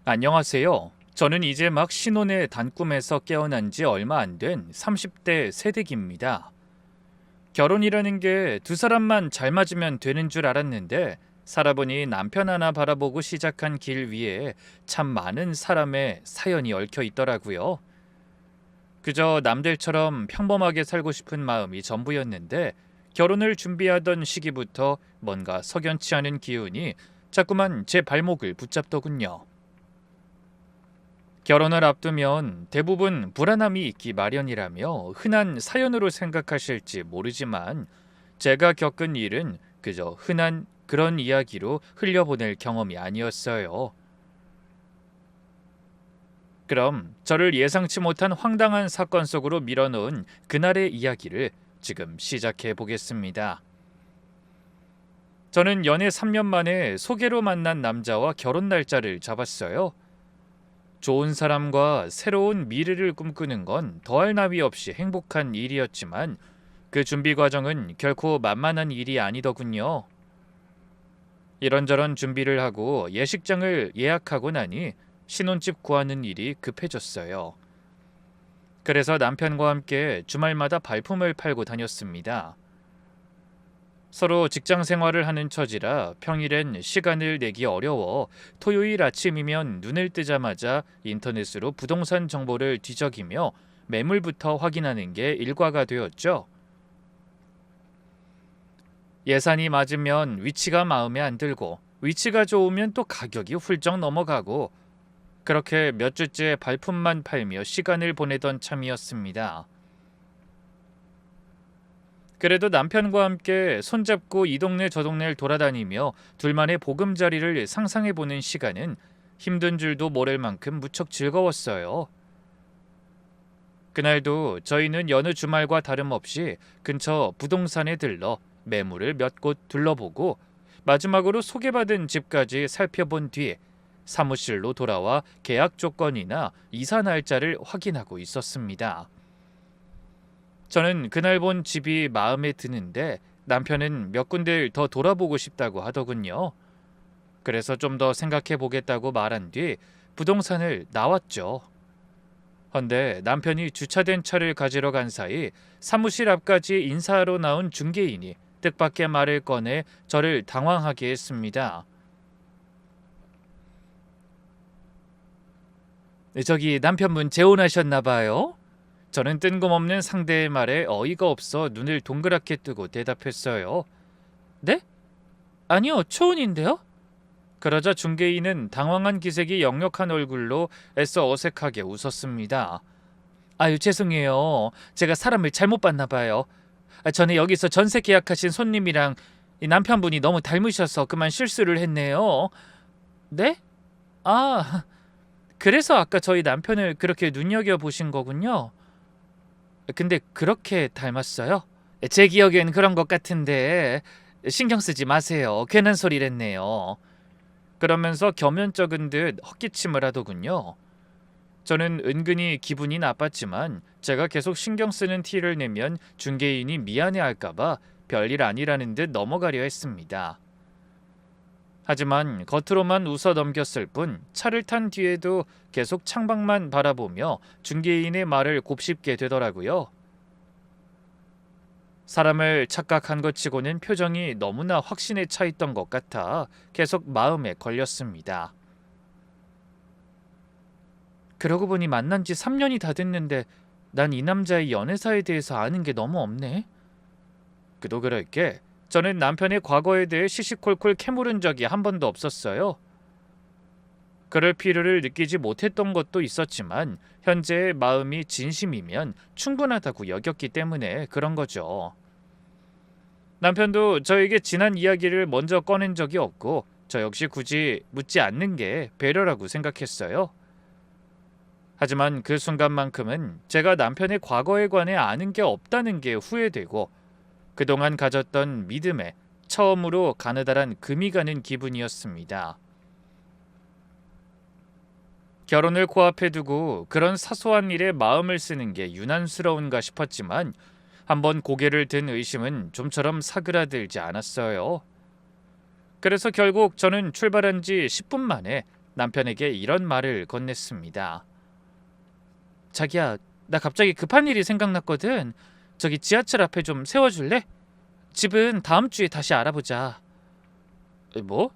안녕하세요. 저는 이제 막 신혼의 단꿈에서 깨어난 지 얼마 안 된 30대 새댁입니다. 결혼이라는 게 두 사람만 잘 맞으면 되는 줄 알았는데 살아보니 남편 하나 바라보고 시작한 길 위에 참 많은 사람의 사연이 얽혀 있더라고요. 그저 남들처럼 평범하게 살고 싶은 마음이 전부였는데 결혼을 준비하던 시기부터 뭔가 석연치 않은 기운이 자꾸만 제 발목을 붙잡더군요. 결혼을 앞두면 대부분 불안함이 있기 마련이라며 흔한 사연으로 생각하실지 모르지만 제가 겪은 일은 그저 흔한 그런 이야기로 흘려보낼 경험이 아니었어요. 그럼 저를 예상치 못한 황당한 사건 속으로 밀어넣은 그날의 이야기를 지금 시작해 보겠습니다. 저는 연애 3년 만에 소개로 만난 남자와 결혼 날짜를 잡았어요. 좋은 사람과 새로운 미래를 꿈꾸는 건 더할 나위 없이 행복한 일이었지만 그 준비 과정은 결코 만만한 일이 아니더군요. 이런저런 준비를 하고 예식장을 예약하고 나니 신혼집 구하는 일이 급해졌어요. 그래서 남편과 함께 주말마다 발품을 팔고 다녔습니다. 서로 직장 생활을 하는 처지라 평일엔 시간을 내기 어려워 토요일 아침이면 눈을 뜨자마자 인터넷으로 부동산 정보를 뒤적이며 매물부터 확인하는 게 일과가 되었죠. 예산이 맞으면 위치가 마음에 안 들고 위치가 좋으면 또 가격이 훌쩍 넘어가고 그렇게 몇 주째 발품만 팔며 시간을 보내던 참이었습니다. 그래도 남편과 함께 손잡고 이 동네 저 동네를 돌아다니며 둘만의 보금자리를 상상해보는 시간은 힘든 줄도 모를 만큼 무척 즐거웠어요. 그날도 저희는 여느 주말과 다름없이 근처 부동산에 들러 매물을 몇 곳 둘러보고 마지막으로 소개받은 집까지 살펴본 뒤 사무실로 돌아와 계약 조건이나 이사 날짜를 확인하고 있었습니다. 저는 그날 본 집이 마음에 드는데 남편은 몇 군데를 더 돌아보고 싶다고 하더군요. 그래서 좀 더 생각해 보겠다고 말한 뒤 부동산을 나왔죠. 헌데 남편이 주차된 차를 가지러 간 사이 사무실 앞까지 인사하러 나온 중개인이 뜻밖의 말을 꺼내 저를 당황하게 했습니다. 저기 남편분 재혼하셨나 봐요? 저는 뜬금없는 상대의 말에 어이가 없어 눈을 동그랗게 뜨고 대답했어요. 네? 아니요, 초혼인데요? 그러자 중개인은 당황한 기색이 역력한 얼굴로 애써 어색하게 웃었습니다. 아유, 죄송해요. 제가 사람을 잘못 봤나 봐요. 전에 여기서 전세 계약하신 손님이랑 이 남편분이 너무 닮으셔서 그만 실수를 했네요. 네? 아, 그래서 아까 저희 남편을 그렇게 눈여겨보신 거군요. 근데 그렇게 닮았어요? 제 기억엔 그런 것 같은데 신경 쓰지 마세요. 괜한 소리를 했네요. 그러면서 겸연쩍은 듯 헛기침을 하더군요. 저는 은근히 기분이 나빴지만 제가 계속 신경 쓰는 티를 내면 중개인이 미안해할까봐 별일 아니라는 듯 넘어가려 했습니다. 하지만 겉으로만 웃어 넘겼을 뿐 차를 탄 뒤에도 계속 창밖만 바라보며 중개인의 말을 곱씹게 되더라고요. 사람을 착각한 것 치고는 표정이 너무나 확신에 차 있던 것 같아 계속 마음에 걸렸습니다. 그러고 보니 만난 지 3년이 다 됐는데 난 이 남자의 연애사에 대해서 아는 게 너무 없네. 그도 그럴 게 저는 남편의 과거에 대해 시시콜콜 캐물은 적이 한 번도 없었어요. 그럴 필요를 느끼지 못했던 것도 있었지만 현재의 마음이 진심이면 충분하다고 여겼기 때문에 그런 거죠. 남편도 저에게 지난 이야기를 먼저 꺼낸 적이 없고 저 역시 굳이 묻지 않는 게 배려라고 생각했어요. 하지만 그 순간만큼은 제가 남편의 과거에 관해 아는 게 없다는 게 후회되고 그동안 가졌던 믿음에 처음으로 가느다란 금이 가는 기분이었습니다. 결혼을 코앞에 두고 그런 사소한 일에 마음을 쓰는 게 유난스러운가 싶었지만 한번 고개를 든 의심은 좀처럼 사그라들지 않았어요. 그래서 결국 저는 출발한 지 10분 만에 남편에게 이런 말을 건넸습니다. 자기야, 나 갑자기 급한 일이 생각났거든. 저기 지하철 앞에 좀 세워줄래? 집은 다음 주에 다시 알아보자. 뭐?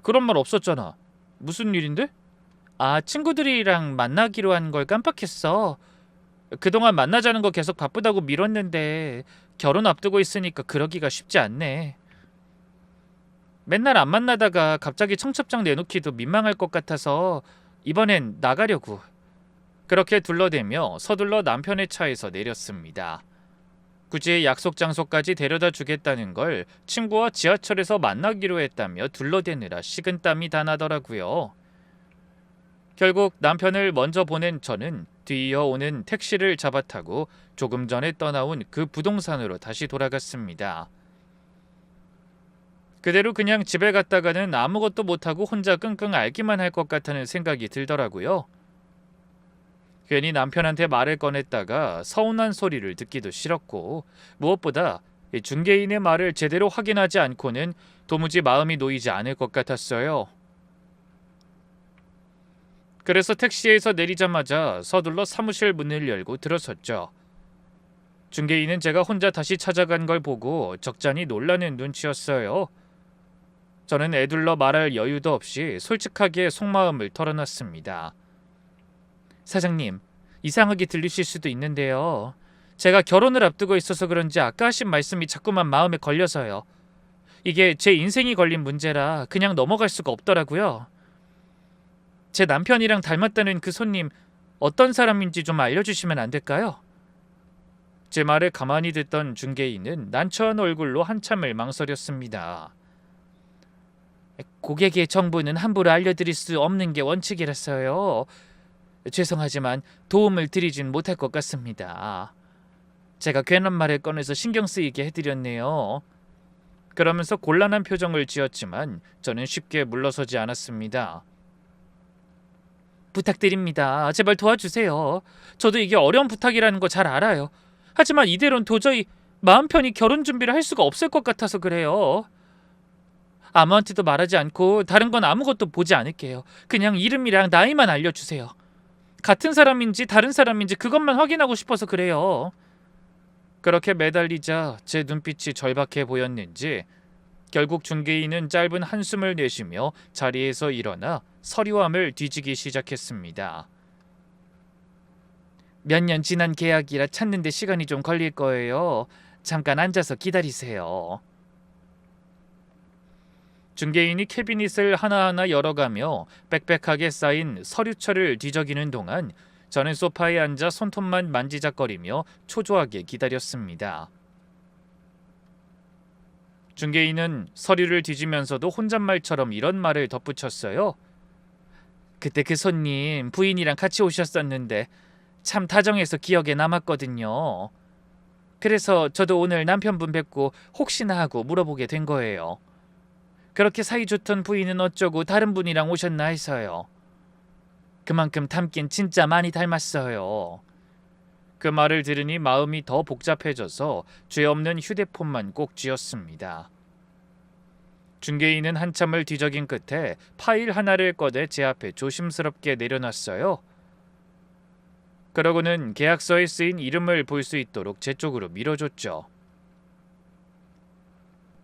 그런 말 없었잖아. 무슨 일인데? 아, 친구들이랑 만나기로 한 걸 깜빡했어. 그동안 만나자는 거 계속 바쁘다고 미뤘는데 결혼 앞두고 있으니까 그러기가 쉽지 않네. 맨날 안 만나다가 갑자기 청첩장 내놓기도 민망할 것 같아서 이번엔 나가려고. 그렇게 둘러대며 서둘러 남편의 차에서 내렸습니다. 굳이 약속 장소까지 데려다 주겠다는 걸 친구와 지하철에서 만나기로 했다며 둘러대느라 식은땀이 다 나더라고요. 결국 남편을 먼저 보낸 저는 뒤이어 오는 택시를 잡아 타고 조금 전에 떠나온 그 부동산으로 다시 돌아갔습니다. 그대로 그냥 집에 갔다가는 아무것도 못하고 혼자 끙끙 앓기만 할 것 같다는 생각이 들더라고요. 괜히 남편한테 말을 꺼냈다가 서운한 소리를 듣기도 싫었고, 무엇보다 이 중개인의 말을 제대로 확인하지 않고는 도무지 마음이 놓이지 않을 것 같았어요. 그래서 택시에서 내리자마자 서둘러 사무실 문을 열고 들어섰죠. 중개인은 제가 혼자 다시 찾아간 걸 보고 적잖이 놀라는 눈치였어요. 저는 애둘러 말할 여유도 없이 솔직하게 속마음을 털어놨습니다. 사장님, 이상하게 들리실 수도 있는데요. 제가 결혼을 앞두고 있어서 그런지 아까 하신 말씀이 자꾸만 마음에 걸려서요. 이게 제 인생이 걸린 문제라 그냥 넘어갈 수가 없더라고요. 제 남편이랑 닮았다는 그 손님 어떤 사람인지 좀 알려주시면 안 될까요? 제 말을 가만히 듣던 중개인은 난처한 얼굴로 한참을 망설였습니다. 고객의 정보는 함부로 알려드릴 수 없는 게 원칙이라서요. 죄송하지만 도움을 드리진 못할 것 같습니다. 제가 괜한 말을 꺼내서 신경 쓰이게 해드렸네요. 그러면서 곤란한 표정을 지었지만 저는 쉽게 물러서지 않았습니다. 부탁드립니다. 제발 도와주세요. 저도 이게 어려운 부탁이라는 거 잘 알아요. 하지만 이대로는 도저히 마음 편히 결혼 준비를 할 수가 없을 것 같아서 그래요. 아무한테도 말하지 않고 다른 건 아무것도 보지 않을게요. 그냥 이름이랑 나이만 알려주세요. 같은 사람인지 다른 사람인지 그것만 확인하고 싶어서 그래요. 그렇게 매달리자 제 눈빛이 절박해 보였는지 결국 중개인은 짧은 한숨을 내쉬며 자리에서 일어나 서류함을 뒤지기 시작했습니다. 몇 년 지난 계약이라 찾는데 시간이 좀 걸릴 거예요. 잠깐 앉아서 기다리세요. 중개인이 캐비닛을 하나하나 열어가며 빽빽하게 쌓인 서류철을 뒤적이는 동안 저는 소파에 앉아 손톱만 만지작거리며 초조하게 기다렸습니다. 중개인은 서류를 뒤지면서도 혼잣말처럼 이런 말을 덧붙였어요. 그때 그 손님 부인이랑 같이 오셨었는데 참 다정해서 기억에 남았거든요. 그래서 저도 오늘 남편분 뵙고 혹시나 하고 물어보게 된 거예요. 그렇게 사이 좋던 부인은 어쩌고 다른 분이랑 오셨나 해서요. 그만큼 닮긴 진짜 많이 닮았어요. 그 말을 들으니 마음이 더 복잡해져서 죄 없는 휴대폰만 꼭 쥐었습니다. 중개인은 한참을 뒤적인 끝에 파일 하나를 꺼내 제 앞에 조심스럽게 내려놨어요. 그러고는 계약서에 쓰인 이름을 볼 수 있도록 제 쪽으로 밀어줬죠.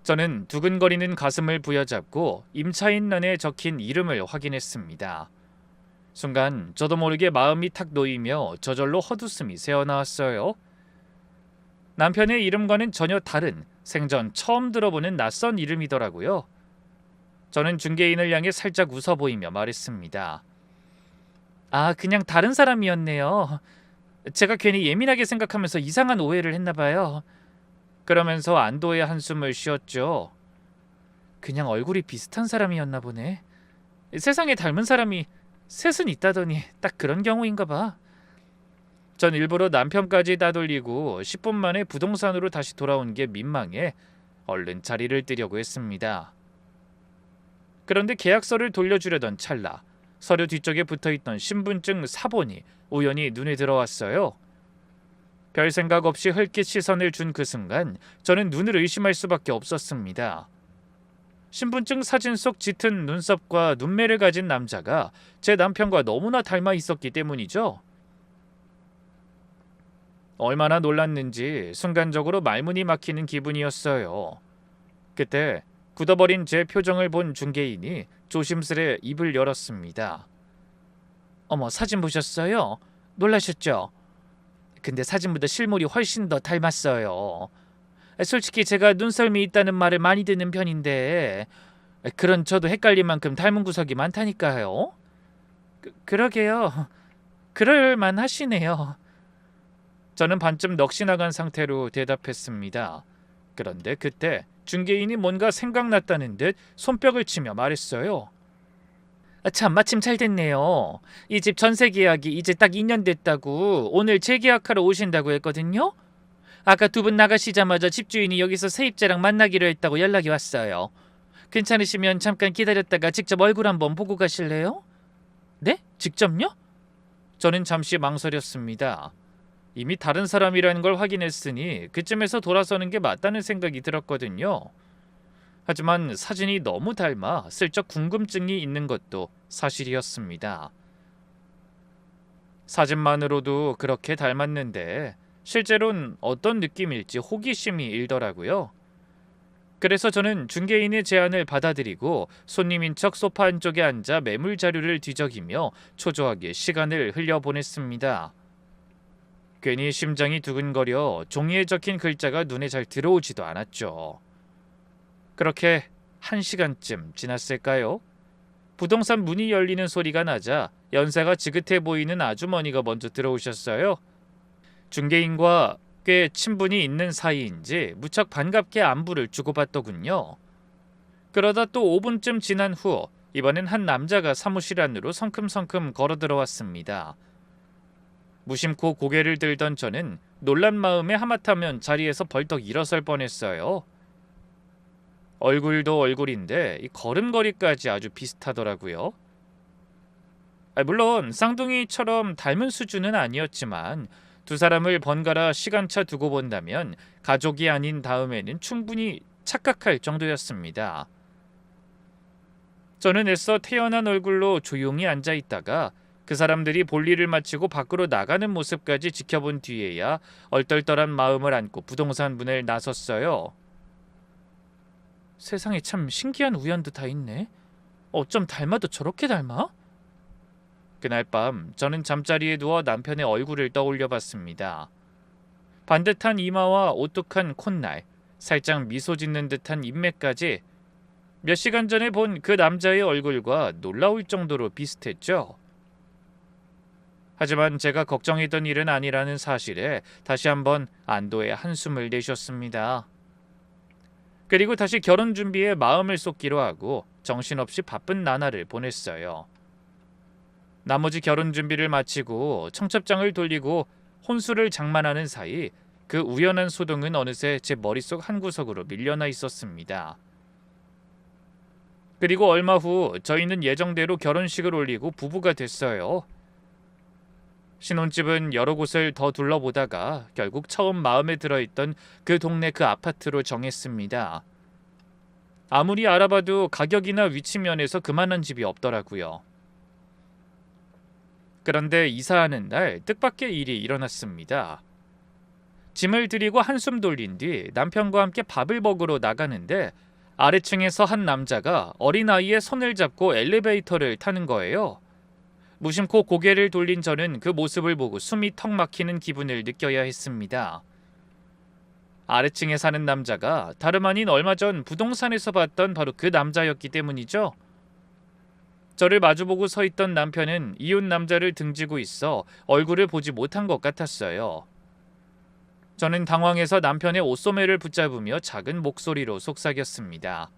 저는 두근거리는 가슴을 부여잡고 임차인란에 적힌 이름을 확인했습니다. 순간 저도 모르게 마음이 탁 놓이며 저절로 헛웃음이 새어나왔어요. 남편의 이름과는 전혀 다른 생전 처음 들어보는 낯선 이름이더라고요. 저는 중개인을 향해 살짝 웃어 보이며 말했습니다. 아, 그냥 다른 사람이었네요. 제가 괜히 예민하게 생각하면서 이상한 오해를 했나 봐요. 그러면서 안도의 한숨을 쉬었죠. 그냥 얼굴이 비슷한 사람이었나 보네. 세상에 닮은 사람이 셋은 있다더니 딱 그런 경우인가 봐. 전 일부러 남편까지 따돌리고 10분 만에 부동산으로 다시 돌아온 게 민망해 얼른 자리를 뜨려고 했습니다. 그런데 계약서를 돌려주려던 찰나 서류 뒤쪽에 붙어있던 신분증 사본이 우연히 눈에 들어왔어요. 별 생각 없이 흘낏 시선을 준 그 순간 저는 눈을 의심할 수밖에 없었습니다. 신분증 사진 속 짙은 눈썹과 눈매를 가진 남자가 제 남편과 너무나 닮아 있었기 때문이죠. 얼마나 놀랐는지 순간적으로 말문이 막히는 기분이었어요. 그때 굳어버린 제 표정을 본 중개인이 조심스레 입을 열었습니다. 어머, 사진 보셨어요? 놀라셨죠? 근데 사진보다 실물이 훨씬 더 닮았어요. 솔직히 제가 눈썰미 있다는 말을 많이 듣는 편인데 그런 저도 헷갈릴 만큼 닮은 구석이 많다니까요. 그러게요. 그럴 만하시네요. 저는 반쯤 넋이 나간 상태로 대답했습니다. 그런데 그때 중개인이 뭔가 생각났다는 듯 손뼉을 치며 말했어요. 참, 마침 잘 됐네요. 이 집 전세 계약이 이제 딱 2년 됐다고 오늘 재계약하러 오신다고 했거든요. 아까 두 분 나가시자마자 집주인이 여기서 세입자랑 만나기로 했다고 연락이 왔어요. 괜찮으시면 잠깐 기다렸다가 직접 얼굴 한번 보고 가실래요? 네? 직접요? 저는 잠시 망설였습니다. 이미 다른 사람이라는 걸 확인했으니 그쯤에서 돌아서는 게 맞다는 생각이 들었거든요. 하지만 사진이 너무 닮아 슬쩍 궁금증이 있는 것도 사실이었습니다. 사진만으로도 그렇게 닮았는데 실제로는 어떤 느낌일지 호기심이 일더라고요. 그래서 저는 중개인의 제안을 받아들이고 손님인 척 소파 한쪽에 앉아 매물 자료를 뒤적이며 초조하게 시간을 흘려보냈습니다. 괜히 심장이 두근거려 종이에 적힌 글자가 눈에 잘 들어오지도 않았죠. 그렇게 1시간쯤 지났을까요? 부동산 문이 열리는 소리가 나자 연세가 지긋해 보이는 아주머니가 먼저 들어오셨어요. 중개인과 꽤 친분이 있는 사이인지 무척 반갑게 안부를 주고받더군요. 그러다 또 5분쯤 지난 후 이번엔 한 남자가 사무실 안으로 성큼성큼 걸어 들어왔습니다. 무심코 고개를 들던 저는 놀란 마음에 하마터면 자리에서 벌떡 일어설 뻔했어요. 얼굴도 얼굴인데 이 걸음걸이까지 아주 비슷하더라고요. 물론 쌍둥이처럼 닮은 수준은 아니었지만 두 사람을 번갈아 시간차 두고 본다면 가족이 아닌 다음에는 충분히 착각할 정도였습니다. 저는 애써 태연한 얼굴로 조용히 앉아 있다가 그 사람들이 볼일을 마치고 밖으로 나가는 모습까지 지켜본 뒤에야 얼떨떨한 마음을 안고 부동산 문을 나섰어요. 세상에 참 신기한 우연도 다 있네. 어쩜 닮아도 저렇게 닮아? 그날 밤 저는 잠자리에 누워 남편의 얼굴을 떠올려 봤습니다. 반듯한 이마와 오뚝한 콧날, 살짝 미소 짓는 듯한 인매까지 몇 시간 전에 본 그 남자의 얼굴과 놀라울 정도로 비슷했죠. 하지만 제가 걱정했던 일은 아니라는 사실에 다시 한번 안도의 한숨을 내쉬었습니다. 그리고 다시 결혼 준비에 마음을 쏟기로 하고 정신없이 바쁜 나날을 보냈어요. 나머지 결혼 준비를 마치고 청첩장을 돌리고 혼수를 장만하는 사이 그 우연한 소동은 어느새 제 머릿속 한구석으로 밀려나 있었습니다. 그리고 얼마 후 저희는 예정대로 결혼식을 올리고 부부가 됐어요. 신혼집은 여러 곳을 더 둘러보다가 결국 처음 마음에 들어있던 그 동네 그 아파트로 정했습니다. 아무리 알아봐도 가격이나 위치 면에서 그만한 집이 없더라고요. 그런데 이사하는 날 뜻밖의 일이 일어났습니다. 짐을 들이고 한숨 돌린 뒤 남편과 함께 밥을 먹으러 나가는데 아래층에서 한 남자가 어린아이의 손을 잡고 엘리베이터를 타는 거예요. 무심코 고개를 돌린 저는 그 모습을 보고 숨이 턱 막히는 기분을 느껴야 했습니다. 아래층에 사는 남자가 다름 아닌 얼마 전 부동산에서 봤던 바로 그 남자였기 때문이죠. 저를 마주보고 서 있던 남편은 이웃 남자를 등지고 있어 얼굴을 보지 못한 것 같았어요. 저는 당황해서 남편의 옷소매를 붙잡으며 작은 목소리로 속삭였습니다.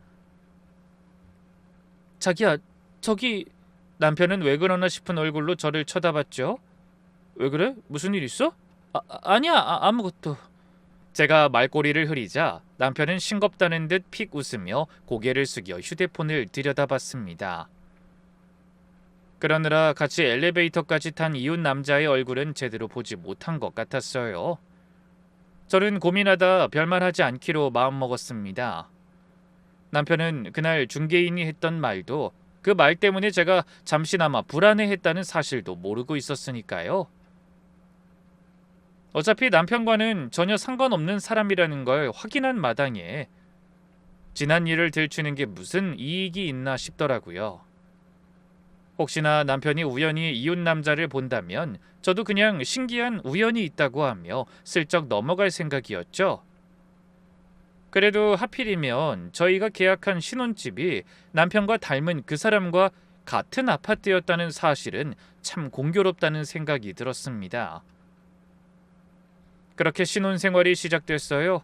자기야, 저기... 남편은 왜 그러나 싶은 얼굴로 저를 쳐다봤죠. 왜 그래? 무슨 일 있어? 아니야, 아무것도. 제가 말꼬리를 흐리자 남편은 싱겁다는 듯 픽 웃으며 고개를 숙여 휴대폰을 들여다봤습니다. 그러느라 같이 엘리베이터까지 탄 이웃 남자의 얼굴은 제대로 보지 못한 것 같았어요. 저는 고민하다 별말하지 않기로 마음먹었습니다. 남편은 그날 중개인이 했던 말도 그 말 때문에 제가 잠시나마 불안해했다는 사실도 모르고 있었으니까요. 어차피 남편과는 전혀 상관없는 사람이라는 걸 확인한 마당에 지난 일을 들추는 게 무슨 이익이 있나 싶더라고요. 혹시나 남편이 우연히 이웃 남자를 본다면 저도 그냥 신기한 우연이 있다고 하며 슬쩍 넘어갈 생각이었죠. 그래도 하필이면 저희가 계약한 신혼집이 남편과 닮은 그 사람과 같은 아파트였다는 사실은 참 공교롭다는 생각이 들었습니다. 그렇게 신혼생활이 시작됐어요.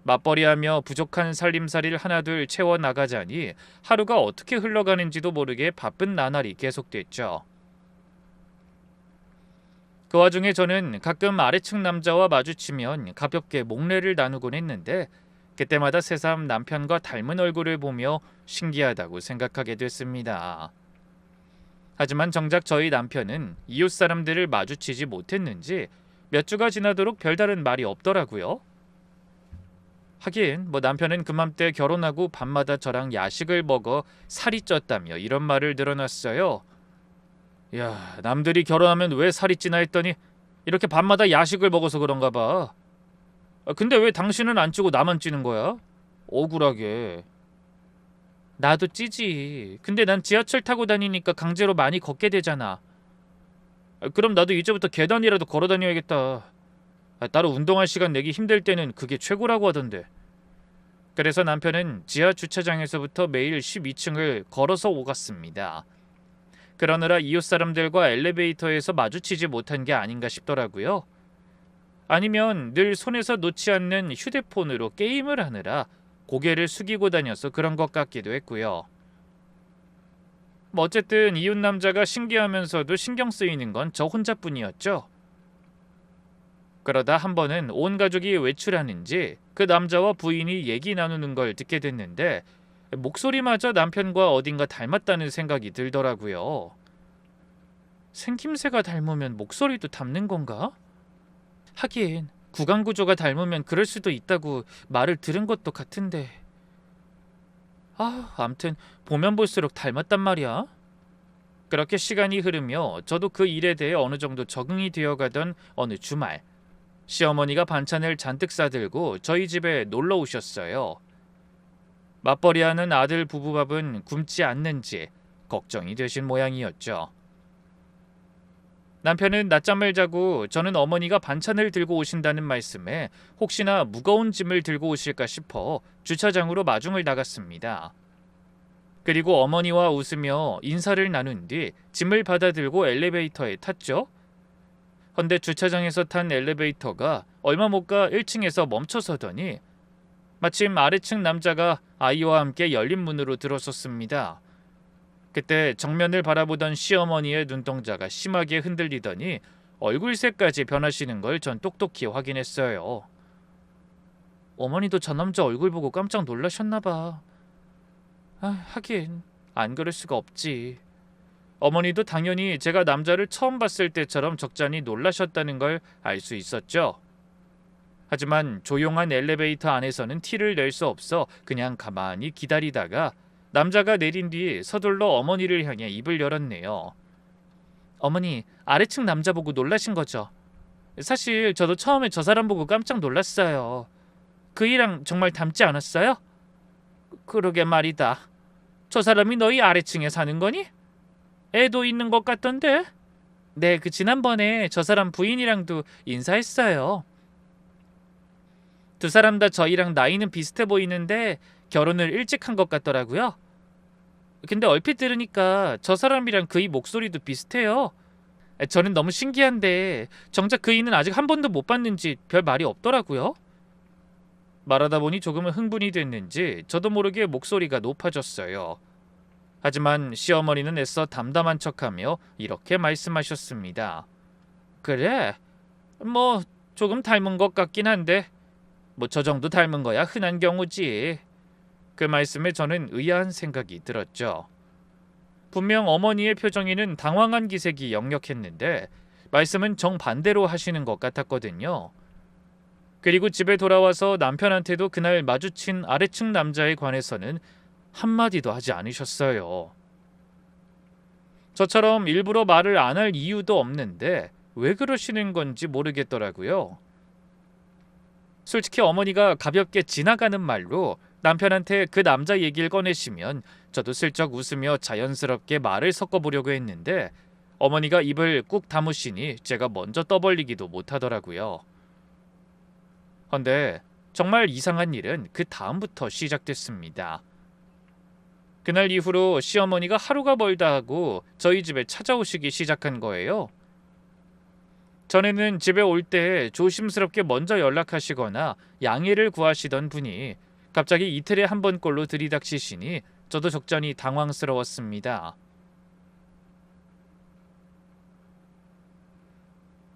맞벌이하며 부족한 살림살이를 하나둘 채워나가자니 하루가 어떻게 흘러가는지도 모르게 바쁜 나날이 계속됐죠. 그 와중에 저는 가끔 아래층 남자와 마주치면 가볍게 목례를 나누곤 했는데 그때마다 새삼 남편과 닮은 얼굴을 보며 신기하다고 생각하게 됐습니다. 하지만 정작 저희 남편은 이웃 사람들을 마주치지 못했는지 몇 주가 지나도록 별다른 말이 없더라고요. 하긴 남편은 그맘때 결혼하고 밤마다 저랑 야식을 먹어 살이 쪘다며 이런 말을 늘어놨어요. 야, 남들이 결혼하면 왜 살이 찌나 했더니 이렇게 밤마다 야식을 먹어서 그런가 봐. 근데 왜 당신은 안 찌고 나만 찌는 거야? 억울하게. 나도 찌지. 근데 난 지하철 타고 다니니까 강제로 많이 걷게 되잖아. 그럼 나도 이제부터 계단이라도 걸어 다녀야겠다. 따로 운동할 시간 내기 힘들 때는 그게 최고라고 하던데. 그래서 남편은 지하 주차장에서부터 매일 12층을 걸어서 오갔습니다. 그러느라 이웃 사람들과 엘리베이터에서 마주치지 못한 게 아닌가 싶더라고요. 아니면 늘 손에서 놓지 않는 휴대폰으로 게임을 하느라 고개를 숙이고 다녀서 그런 것 같기도 했고요. 어쨌든 이웃 남자가 신기하면서도 신경 쓰이는 건 저 혼자뿐이었죠. 그러다 한 번은 온 가족이 외출하는지 그 남자와 부인이 얘기 나누는 걸 듣게 됐는데 목소리마저 남편과 어딘가 닮았다는 생각이 들더라고요. 생김새가 닮으면 목소리도 닮는 건가? 하긴 구강 구조가 닮으면 그럴 수도 있다고 말을 들은 것도 같은데. 암튼 보면 볼수록 닮았단 말이야. 그렇게 시간이 흐르며 저도 그 일에 대해 어느 정도 적응이 되어가던 어느 주말, 시어머니가 반찬을 잔뜩 싸들고 저희 집에 놀러 오셨어요. 맞벌이하는 아들 부부밥은 굶지 않는지 걱정이 되신 모양이었죠. 남편은 낮잠을 자고 저는 어머니가 반찬을 들고 오신다는 말씀에 혹시나 무거운 짐을 들고 오실까 싶어 주차장으로 마중을 나갔습니다. 그리고 어머니와 웃으며 인사를 나눈 뒤 짐을 받아들고 엘리베이터에 탔죠. 헌데 주차장에서 탄 엘리베이터가 얼마 못 가 1층에서 멈춰서더니 마침 아래층 남자가 아이와 함께 열린 문으로 들어섰습니다. 그때 정면을 바라보던 시어머니의 눈동자가 심하게 흔들리더니 얼굴색까지 변하시는 걸 전 똑똑히 확인했어요. 어머니도 저 남자 얼굴 보고 깜짝 놀라셨나 봐. 하긴 안 그럴 수가 없지. 어머니도 당연히 제가 남자를 처음 봤을 때처럼 적잖이 놀라셨다는 걸 알 수 있었죠. 하지만 조용한 엘리베이터 안에서는 티를 낼 수 없어 그냥 가만히 기다리다가 남자가 내린 뒤 서둘러 어머니를 향해 입을 열었네요. 어머니, 아래층 남자 보고 놀라신 거죠? 사실 저도 처음에 저 사람 보고 깜짝 놀랐어요. 그이랑 정말 닮지 않았어요? 그러게 말이다. 저 사람이 너희 아래층에 사는 거니? 애도 있는 것 같던데? 네, 그 지난번에 저 사람 부인이랑도 인사했어요. 두 사람 다 저희랑 나이는 비슷해 보이는데 결혼을 일찍 한 것 같더라고요. 근데 얼핏 들으니까 저 사람이랑 그이 목소리도 비슷해요. 저는 너무 신기한데 정작 그이는 아직 한 번도 못 봤는지 별 말이 없더라고요. 말하다 보니 조금은 흥분이 됐는지 저도 모르게 목소리가 높아졌어요. 하지만 시어머니는 애써 담담한 척하며 이렇게 말씀하셨습니다. 그래, 조금 닮은 것 같긴 한데 저 정도 닮은 거야 흔한 경우지. 그 말씀에 저는 의아한 생각이 들었죠. 분명 어머니의 표정에는 당황한 기색이 역력했는데 말씀은 정반대로 하시는 것 같았거든요. 그리고 집에 돌아와서 남편한테도 그날 마주친 아래층 남자에 관해서는 한마디도 하지 않으셨어요. 저처럼 일부러 말을 안 할 이유도 없는데 왜 그러시는 건지 모르겠더라고요. 솔직히 어머니가 가볍게 지나가는 말로 남편한테 그 남자 얘기를 꺼내시면 저도 슬쩍 웃으며 자연스럽게 말을 섞어보려고 했는데 어머니가 입을 꾹 다무시니 제가 먼저 떠벌리기도 못하더라고요. 헌데 정말 이상한 일은 그 다음부터 시작됐습니다. 그날 이후로 시어머니가 하루가 멀다 하고 저희 집에 찾아오시기 시작한 거예요. 전에는 집에 올 때 조심스럽게 먼저 연락하시거나 양해를 구하시던 분이 갑자기 이틀에 한 번꼴로 들이닥치시니 저도 적잖이 당황스러웠습니다.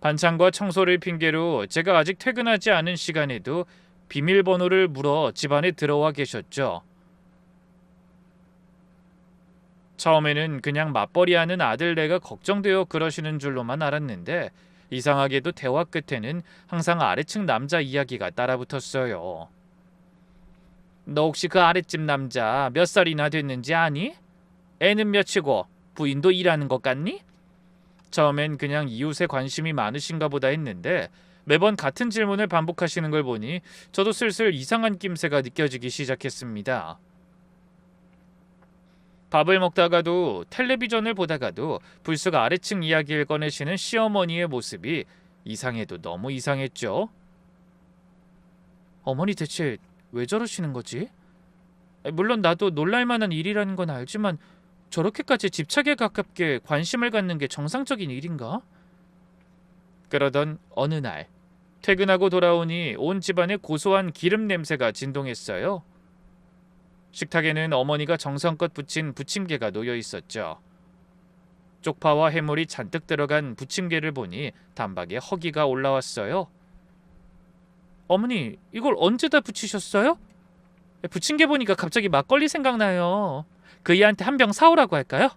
반찬과 청소를 핑계로 제가 아직 퇴근하지 않은 시간에도 비밀번호를 물어 집안에 들어와 계셨죠. 처음에는 그냥 맞벌이하는 아들네가 걱정되어 그러시는 줄로만 알았는데 이상하게도 대화 끝에는 항상 아래층 남자 이야기가 따라붙었어요. 너 혹시 그 아랫집 남자 몇 살이나 됐는지 아니? 애는 몇이고 부인도 일하는 것 같니? 처음엔 그냥 이웃에 관심이 많으신가 보다 했는데 매번 같은 질문을 반복하시는 걸 보니 저도 슬슬 이상한 낌새가 느껴지기 시작했습니다. 밥을 먹다가도 텔레비전을 보다가도 불쑥 아래층 이야기를 꺼내시는 시어머니의 모습이 이상해도 너무 이상했죠. 어머니 대체 왜 저러시는 거지? 물론 나도 놀랄만한 일이라는 건 알지만 저렇게까지 집착에 가깝게 관심을 갖는 게 정상적인 일인가? 그러던 어느 날 퇴근하고 돌아오니 온 집안에 고소한 기름 냄새가 진동했어요. 식탁에는 어머니가 정성껏 부친 부침개가 놓여 있었죠. 쪽파와 해물이 잔뜩 들어간 부침개를 보니 단박에 허기가 올라왔어요. 어머니, 이걸 언제 다 부치셨어요? 부침개 보니까 갑자기 막걸리 생각나요. 그 이한테 한 병 사오라고 할까요?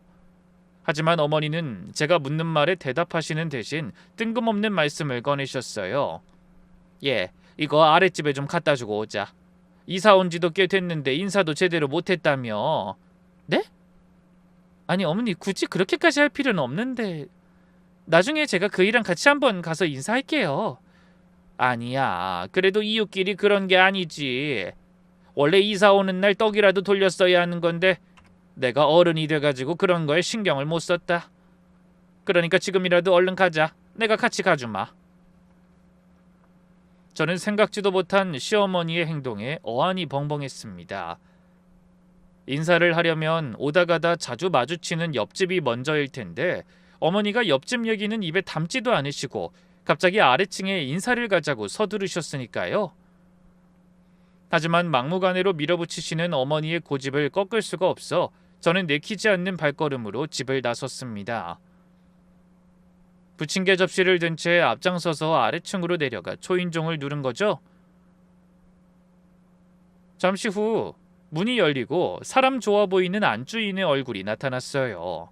하지만 어머니는 제가 묻는 말에 대답하시는 대신 뜬금없는 말씀을 꺼내셨어요. 예, 이거 아랫집에 좀 갖다 주고 오자. 이사 온 지도 꽤 됐는데 인사도 제대로 못했다며. 네? 아니 어머니 굳이 그렇게까지 할 필요는 없는데 나중에 제가 그 일랑 같이 한번 가서 인사할게요. 아니야. 그래도 이웃끼리 그런 게 아니지. 원래 이사 오는 날 떡이라도 돌렸어야 하는 건데 내가 어른이 돼가지고 그런 거에 신경을 못 썼다. 그러니까 지금이라도 얼른 가자. 내가 같이 가주마. 저는 생각지도 못한 시어머니의 행동에 어안이 벙벙했습니다. 인사를 하려면 오다 가다 자주 마주치는 옆집이 먼저일 텐데 어머니가 옆집 얘기는 입에 담지도 않으시고 갑자기 아래층에 인사를 가자고 서두르셨으니까요. 하지만 막무가내로 밀어붙이시는 어머니의 고집을 꺾을 수가 없어 저는 내키지 않는 발걸음으로 집을 나섰습니다. 부침개 접시를 든 채 앞장서서 아래층으로 내려가 초인종을 누른 거죠. 잠시 후 문이 열리고 사람 좋아 보이는 안주인의 얼굴이 나타났어요.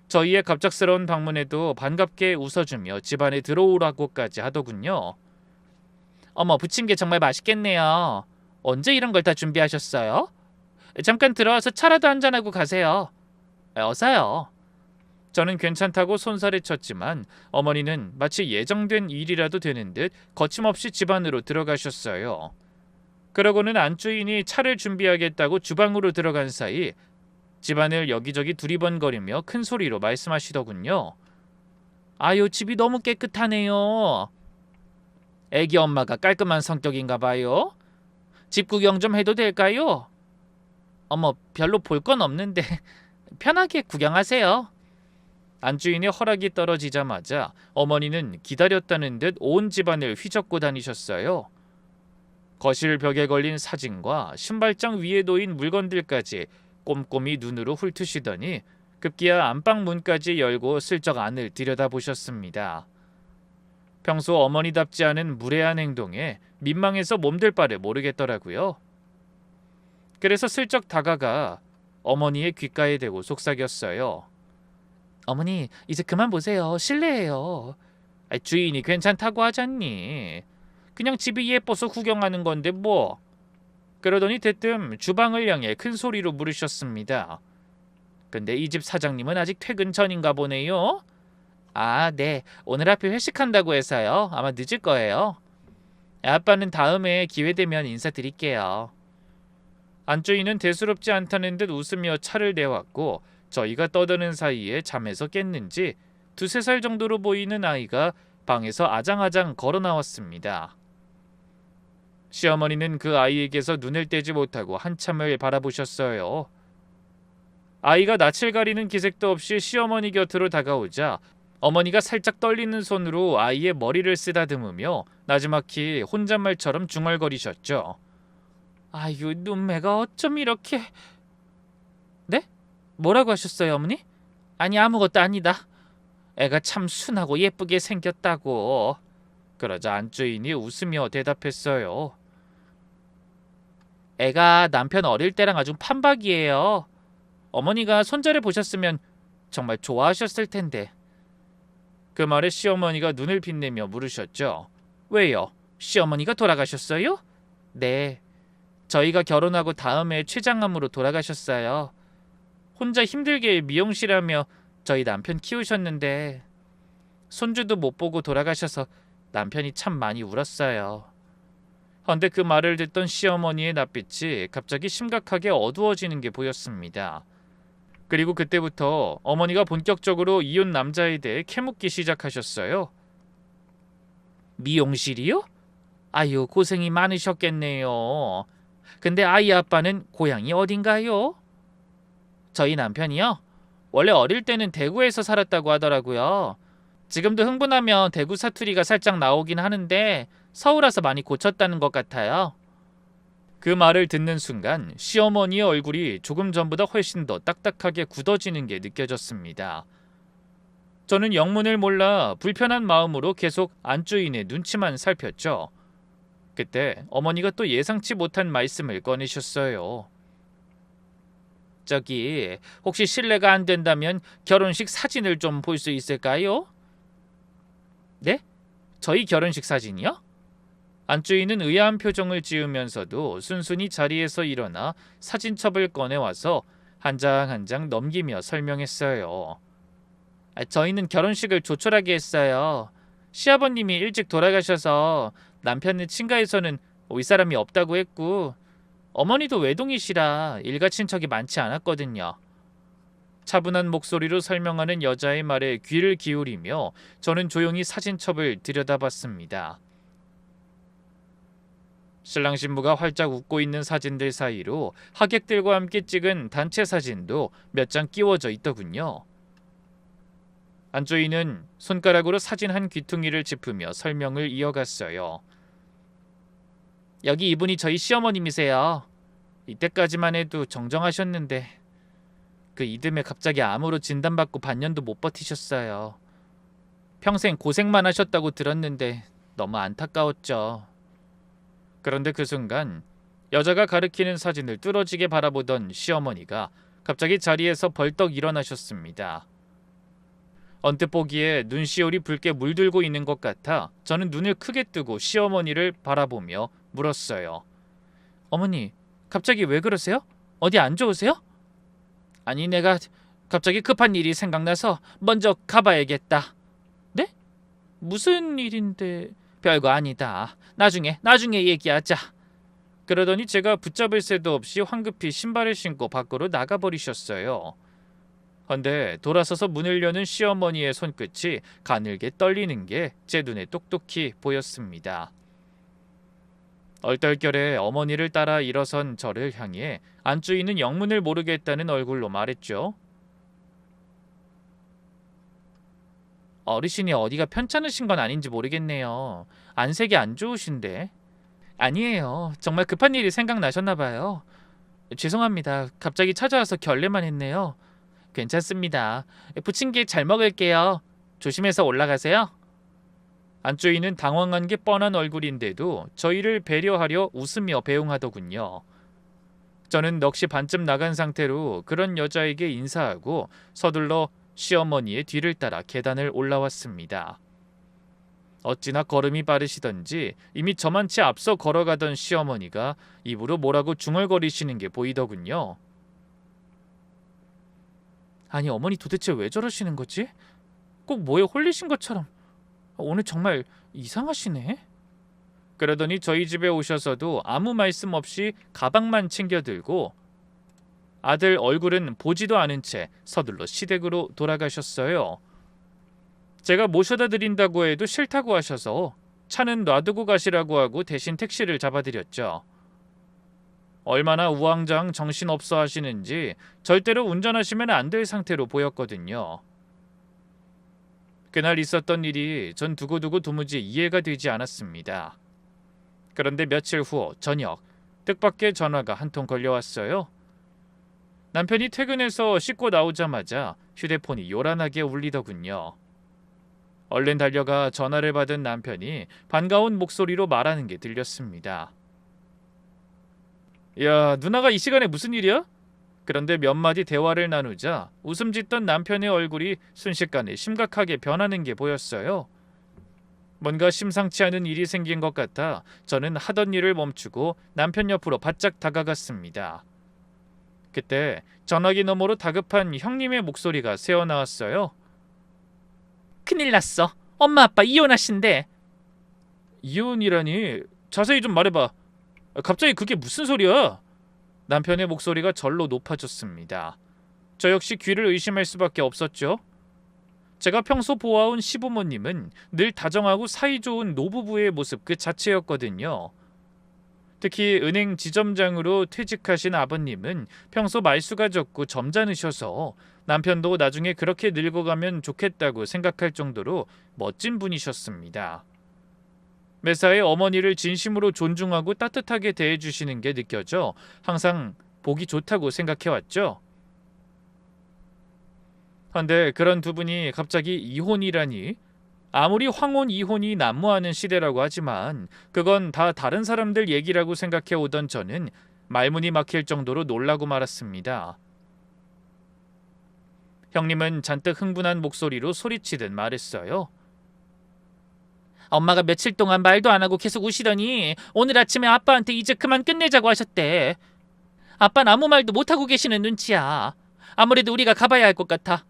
저희의 갑작스러운 방문에도 반갑게 웃어주며 집안에 들어오라고까지 하더군요. 어머, 부침개 정말 맛있겠네요. 언제 이런 걸 다 준비하셨어요? 잠깐 들어와서 차라도 한잔하고 가세요. 어서요. 저는 괜찮다고 손살에 쳤지만 어머니는 마치 예정된 일이라도 되는 듯 거침없이 집 안으로 들어가셨어요. 그러고는 안주인이 차를 준비하겠다고 주방으로 들어간 사이 집안을 여기저기 두리번거리며 큰 소리로 말씀하시더군요. 아유, 집이 너무 깨끗하네요. 애기 엄마가 깔끔한 성격인가 봐요. 집 구경 좀 해도 될까요? 어머, 별로 볼 건 없는데 편하게 구경하세요. 안주인의 허락이 떨어지자마자 어머니는 기다렸다는 듯 온 집안을 휘젓고 다니셨어요. 거실 벽에 걸린 사진과 신발장 위에 놓인 물건들까지 꼼꼼히 눈으로 훑으시더니 급기야 안방 문까지 열고 슬쩍 안을 들여다보셨습니다. 평소 어머니답지 않은 무례한 행동에 민망해서 몸둘 바를 모르겠더라고요. 그래서 슬쩍 다가가 어머니의 귓가에 대고 속삭였어요. 어머니, 이제 그만 보세요. 실례해요. 주인이 괜찮다고 하잖니. 그냥 집이 예뻐서 구경하는 건데 뭐. 그러더니 대뜸 주방을 향해 큰 소리로 물으셨습니다. 근데 이 집 사장님은 아직 퇴근 전인가 보네요. 아, 네. 오늘 하필 회식한다고 해서요. 아마 늦을 거예요. 아빠는 다음에 기회 되면 인사드릴게요. 안주인은 대수롭지 않다는 듯 웃으며 차를 내왔고 저희가 떠드는 사이에 잠에서 깼는지 2~3살 정도로 보이는 아이가 방에서 아장아장 걸어 나왔습니다. 시어머니는 그 아이에게서 눈을 떼지 못하고 한참을 바라보셨어요. 아이가 낯을 가리는 기색도 없이 시어머니 곁으로 다가오자 어머니가 살짝 떨리는 손으로 아이의 머리를 쓰다듬으며 나지막히 혼잣말처럼 중얼거리셨죠. 아유, 눈매가 어쩜 이렇게... 네? 뭐라고 하셨어요, 어머니? 아니, 아무것도 아니다. 애가 참 순하고 예쁘게 생겼다고. 그러자 안주인이 웃으며 대답했어요. 애가 남편 어릴 때랑 아주 판박이에요. 어머니가 손자를 보셨으면 정말 좋아하셨을 텐데. 그 말에 시어머니가 눈을 빛내며 물으셨죠. 왜요? 시어머니가 돌아가셨어요? 네. 저희가 결혼하고 다음에 췌장암으로 돌아가셨어요. 혼자 힘들게 미용실하며 저희 남편 키우셨는데 손주도 못 보고 돌아가셔서 남편이 참 많이 울었어요. 헌데 그 말을 듣던 시어머니의 낯빛이 갑자기 심각하게 어두워지는 게 보였습니다. 그리고 그때부터 어머니가 본격적으로 이혼 남자에 대해 캐묻기 시작하셨어요. 미용실이요? 아유, 고생이 많으셨겠네요. 근데 아이 아빠는 고향이 어딘가요? 저희 남편이요? 원래 어릴 때는 대구에서 살았다고 하더라고요. 지금도 흥분하면 대구 사투리가 살짝 나오긴 하는데 서울 와서 많이 고쳤다는 것 같아요. 그 말을 듣는 순간 시어머니의 얼굴이 조금 전보다 훨씬 더 딱딱하게 굳어지는 게 느껴졌습니다. 저는 영문을 몰라 불편한 마음으로 계속 안주인의 눈치만 살폈죠. 그때 어머니가 또 예상치 못한 말씀을 꺼내셨어요. 저기, 혹시 실례가 안 된다면 결혼식 사진을 좀 볼 수 있을까요? 네? 저희 결혼식 사진이요? 안주인은 의아한 표정을 지으면서도 순순히 자리에서 일어나 사진첩을 꺼내와서 한 장 한 장 넘기며 설명했어요. 저희는 결혼식을 조촐하게 했어요. 시아버님이 일찍 돌아가셔서 남편의 친가에서는 윗사람이 없다고 했고 어머니도 외동이시라 일가 친척이 많지 않았거든요. 차분한 목소리로 설명하는 여자의 말에 귀를 기울이며 저는 조용히 사진첩을 들여다봤습니다. 신랑 신부가 활짝 웃고 있는 사진들 사이로 하객들과 함께 찍은 단체 사진도 몇 장 끼워져 있더군요. 안주인은 손가락으로 사진 한 귀퉁이를 짚으며 설명을 이어갔어요. 여기 이분이 저희 시어머님이세요. 이때까지만 해도 정정하셨는데 그 이듬해 갑자기 암으로 진단받고 반년도 못 버티셨어요. 평생 고생만 하셨다고 들었는데 너무 안타까웠죠. 그런데 그 순간 여자가 가리키는 사진을 뚫어지게 바라보던 시어머니가 갑자기 자리에서 벌떡 일어나셨습니다. 언뜻 보기에 눈시울이 붉게 물들고 있는 것 같아 저는 눈을 크게 뜨고 시어머니를 바라보며 물었어요. 어머니, 갑자기 왜 그러세요? 어디 안 좋으세요? 아니, 내가 갑자기 급한 일이 생각나서 먼저 가봐야겠다. 네? 무슨 일인데? 별거 아니다. 나중에 얘기하자. 그러더니 제가 붙잡을 새도 없이 황급히 신발을 신고 밖으로 나가버리셨어요. 헌데 돌아서서 문을 여는 시어머니의 손끝이 가늘게 떨리는 게 제 눈에 똑똑히 보였습니다. 얼떨결에 어머니를 따라 일어선 저를 향해 안주인은 영문을 모르겠다는 얼굴로 말했죠. 어르신이 어디가 편찮으신 건 아닌지 모르겠네요. 안색이 안 좋으신데. 아니에요. 정말 급한 일이 생각나셨나 봐요. 죄송합니다. 갑자기 찾아와서 결례만 했네요. 괜찮습니다. 부침개 잘 먹을게요. 조심해서 올라가세요. 안주인은 당황한 게 뻔한 얼굴인데도 저희를 배려하려 웃으며 배웅하더군요. 저는 넋이 반쯤 나간 상태로 그런 여자에게 인사하고 서둘러 시어머니의 뒤를 따라 계단을 올라왔습니다. 어찌나 걸음이 빠르시던지 이미 저만치 앞서 걸어가던 시어머니가 입으로 뭐라고 중얼거리시는 게 보이더군요. 아니 어머니 도대체 왜 저러시는 거지? 꼭 뭐에 홀리신 것처럼 오늘 정말 이상하시네. 그러더니 저희 집에 오셔서도 아무 말씀 없이 가방만 챙겨 들고 아들 얼굴은 보지도 않은 채 서둘러 시댁으로 돌아가셨어요. 제가 모셔다 드린다고 해도 싫다고 하셔서 차는 놔두고 가시라고 하고 대신 택시를 잡아드렸죠. 얼마나 우왕좌왕 정신없어 하시는지 절대로 운전하시면 안 될 상태로 보였거든요. 그날 있었던 일이 전 두고두고 도무지 이해가 되지 않았습니다. 그런데 며칠 후 저녁 뜻밖의 전화가 한 통 걸려왔어요. 남편이 퇴근해서 씻고 나오자마자 휴대폰이 요란하게 울리더군요. 얼른 달려가 전화를 받은 남편이 반가운 목소리로 말하는 게 들렸습니다. 야, 누나가 이 시간에 무슨 일이야? 그런데 몇 마디 대화를 나누자 웃음 짓던 남편의 얼굴이 순식간에 심각하게 변하는 게 보였어요. 뭔가 심상치 않은 일이 생긴 것 같아 저는 하던 일을 멈추고 남편 옆으로 바짝 다가갔습니다. 그때 전화기 너머로 다급한 형님의 목소리가 새어나왔어요. 큰일 났어. 엄마 아빠 이혼하신대. 이혼이라니? 자세히 좀 말해봐. 갑자기 그게 무슨 소리야? 남편의 목소리가 절로 높아졌습니다. 저 역시 귀를 의심할 수밖에 없었죠. 제가 평소 보아온 시부모님은 늘 다정하고 사이좋은 노부부의 모습 그 자체였거든요. 특히 은행 지점장으로 퇴직하신 아버님은 평소 말수가 적고 점잖으셔서 남편도 나중에 그렇게 늙어가면 좋겠다고 생각할 정도로 멋진 분이셨습니다. 매사에 어머니를 진심으로 존중하고 따뜻하게 대해주시는 게 느껴져 항상 보기 좋다고 생각해왔죠. 그런데 그런 두 분이 갑자기 이혼이라니? 아무리 황혼 이혼이 난무하는 시대라고 하지만 그건 다 다른 사람들 얘기라고 생각해오던 저는 말문이 막힐 정도로 놀라고 말았습니다. 형님은 잔뜩 흥분한 목소리로 소리치듯 말했어요. 엄마가 며칠 동안 말도 안 하고 계속 우시더니 오늘 아침에 아빠한테 이제 그만 끝내자고 하셨대. 아빠는 아무 말도 못하고 계시는 눈치야. 아무래도 우리가 가봐야 할 것 같아.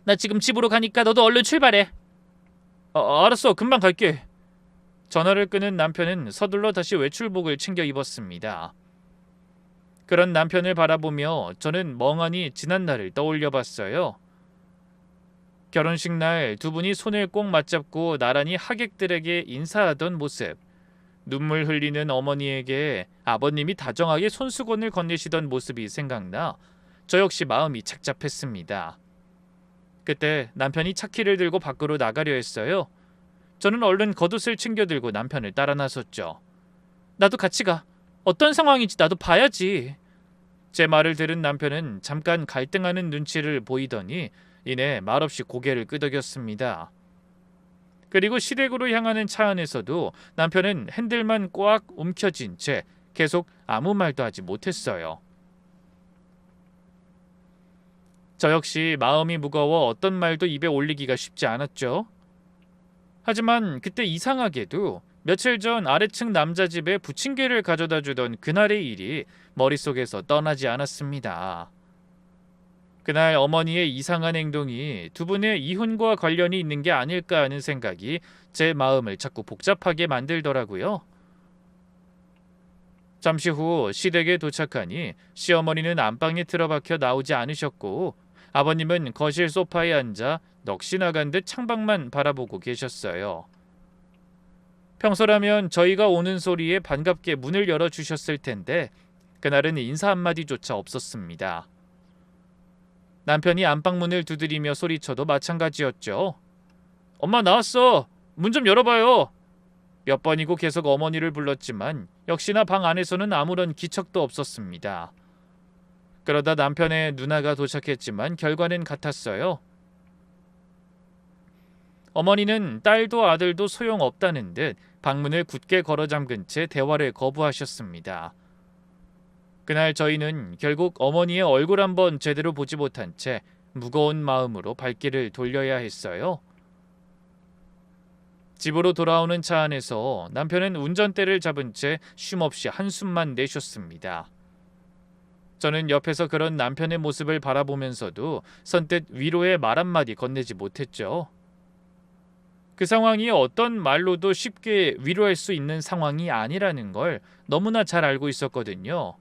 나 지금 집으로 가니까 너도 얼른 출발해. 알았어. 금방 갈게. 전화를 끊은 남편은 서둘러 다시 외출복을 챙겨 입었습니다. 그런 남편을 바라보며 저는 멍하니 지난 날을 떠올려 봤어요. 결혼식 날 두 분이 손을 꼭 맞잡고 나란히 하객들에게 인사하던 모습, 눈물 흘리는 어머니에게 아버님이 다정하게 손수건을 건네시던 모습이 생각나 저 역시 마음이 착잡했습니다. 그때 남편이 차키를 들고 밖으로 나가려 했어요. 저는 얼른 겉옷을 챙겨들고 남편을 따라 나섰죠. 나도 같이 가. 어떤 상황인지 나도 봐야지. 제 말을 들은 남편은 잠깐 갈등하는 눈치를 보이더니 이내 말없이 고개를 끄덕였습니다. 그리고 시댁으로 향하는 차 안에서도 남편은 핸들만 꽉 움켜쥔 채 계속 아무 말도 하지 못했어요. 저 역시 마음이 무거워 어떤 말도 입에 올리기가 쉽지 않았죠. 하지만 그때 이상하게도 며칠 전 아래층 남자 집에 부침개를 가져다 주던 그날의 일이 머릿속에서 떠나지 않았습니다. 그날 어머니의 이상한 행동이 두 분의 이혼과 관련이 있는 게 아닐까 하는 생각이 제 마음을 자꾸 복잡하게 만들더라고요. 잠시 후 시댁에 도착하니 시어머니는 안방에 틀어박혀 나오지 않으셨고 아버님은 거실 소파에 앉아 넋이 나간 듯 창밖만 바라보고 계셨어요. 평소라면 저희가 오는 소리에 반갑게 문을 열어주셨을 텐데 그날은 인사 한마디조차 없었습니다. 남편이 안방문을 두드리며 소리쳐도 마찬가지였죠. 엄마 나왔어. 문 좀 열어봐요. 몇 번이고 계속 어머니를 불렀지만 역시나 방 안에서는 아무런 기척도 없었습니다. 그러다 남편의 누나가 도착했지만 결과는 같았어요. 어머니는 딸도 아들도 소용없다는 듯 방문을 굳게 걸어 잠근 채 대화를 거부하셨습니다. 그날 저희는 결국 어머니의 얼굴 한번 제대로 보지 못한 채 무거운 마음으로 발길을 돌려야 했어요. 집으로 돌아오는 차 안에서 남편은 운전대를 잡은 채 쉼없이 한숨만 내쉬었습니다. 저는 옆에서 그런 남편의 모습을 바라보면서도 선뜻 위로의 말 한마디 건네지 못했죠. 그 상황이 어떤 말로도 쉽게 위로할 수 있는 상황이 아니라는 걸 너무나 잘 알고 있었거든요.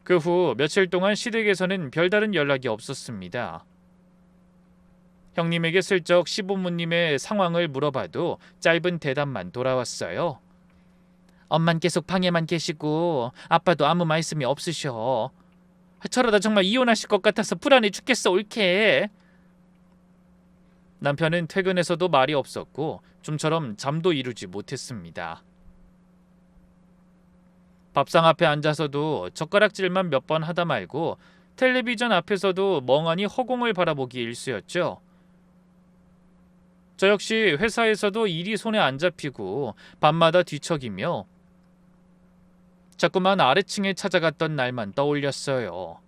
그 후 며칠 동안 시댁에서는 별다른 연락이 없었습니다. 형님에게 슬쩍 시부모님의 상황을 물어봐도 짧은 대답만 돌아왔어요. 엄만 계속 방에만 계시고 아빠도 아무 말씀이 없으셔. 저러다 정말 이혼하실 것 같아서 불안해 죽겠어 옳게. 남편은 퇴근해서도 말이 없었고 좀처럼 잠도 이루지 못했습니다. 밥상 앞에 앉아서도 젓가락질만 몇 번 하다 말고 텔레비전 앞에서도 멍하니 허공을 바라보기 일쑤였죠. 저 역시 회사에서도 일이 손에 안 잡히고 밤마다 뒤척이며 자꾸만 아래층에 찾아갔던 날만 떠올렸어요.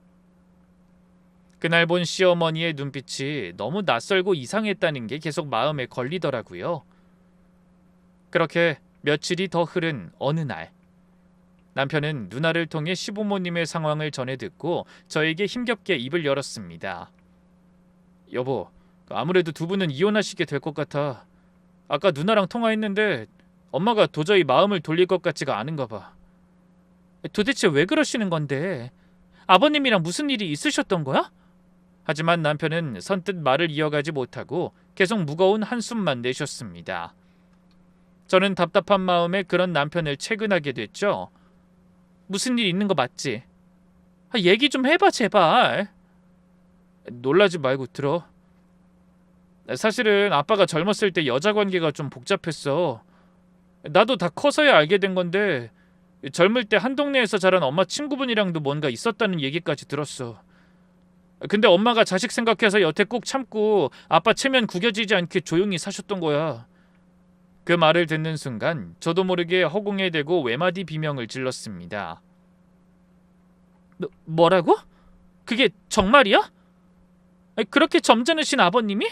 그날 본 시어머니의 눈빛이 너무 낯설고 이상했다는 게 계속 마음에 걸리더라고요. 그렇게 며칠이 더 흐른 어느 날, 남편은 누나를 통해 시부모님의 상황을 전해 듣고 저에게 힘겹게 입을 열었습니다. 여보, 아무래도 두 분은 이혼하시게 될 것 같아. 아까 누나랑 통화했는데 엄마가 도저히 마음을 돌릴 것 같지가 않은가 봐. 도대체 왜 그러시는 건데? 아버님이랑 무슨 일이 있으셨던 거야? 하지만 남편은 선뜻 말을 이어가지 못하고 계속 무거운 한숨만 내셨습니다. 저는 답답한 마음에 그런 남편을 채근하게 됐죠. 무슨 일 있는 거 맞지? 얘기 좀 해봐 제발. 놀라지 말고 들어. 사실은 아빠가 젊었을 때 여자 관계가 좀 복잡했어. 나도 다 커서야 알게 된 건데 젊을 때 한 동네에서 자란 엄마 친구분이랑도 뭔가 있었다는 얘기까지 들었어. 근데 엄마가 자식 생각해서 여태 꼭 참고 아빠 체면 구겨지지 않게 조용히 사셨던 거야. 그 말을 듣는 순간 저도 모르게 허공에 대고 외마디 비명을 질렀습니다. 뭐라고? 그게 정말이야? 그렇게 점잖으신 아버님이?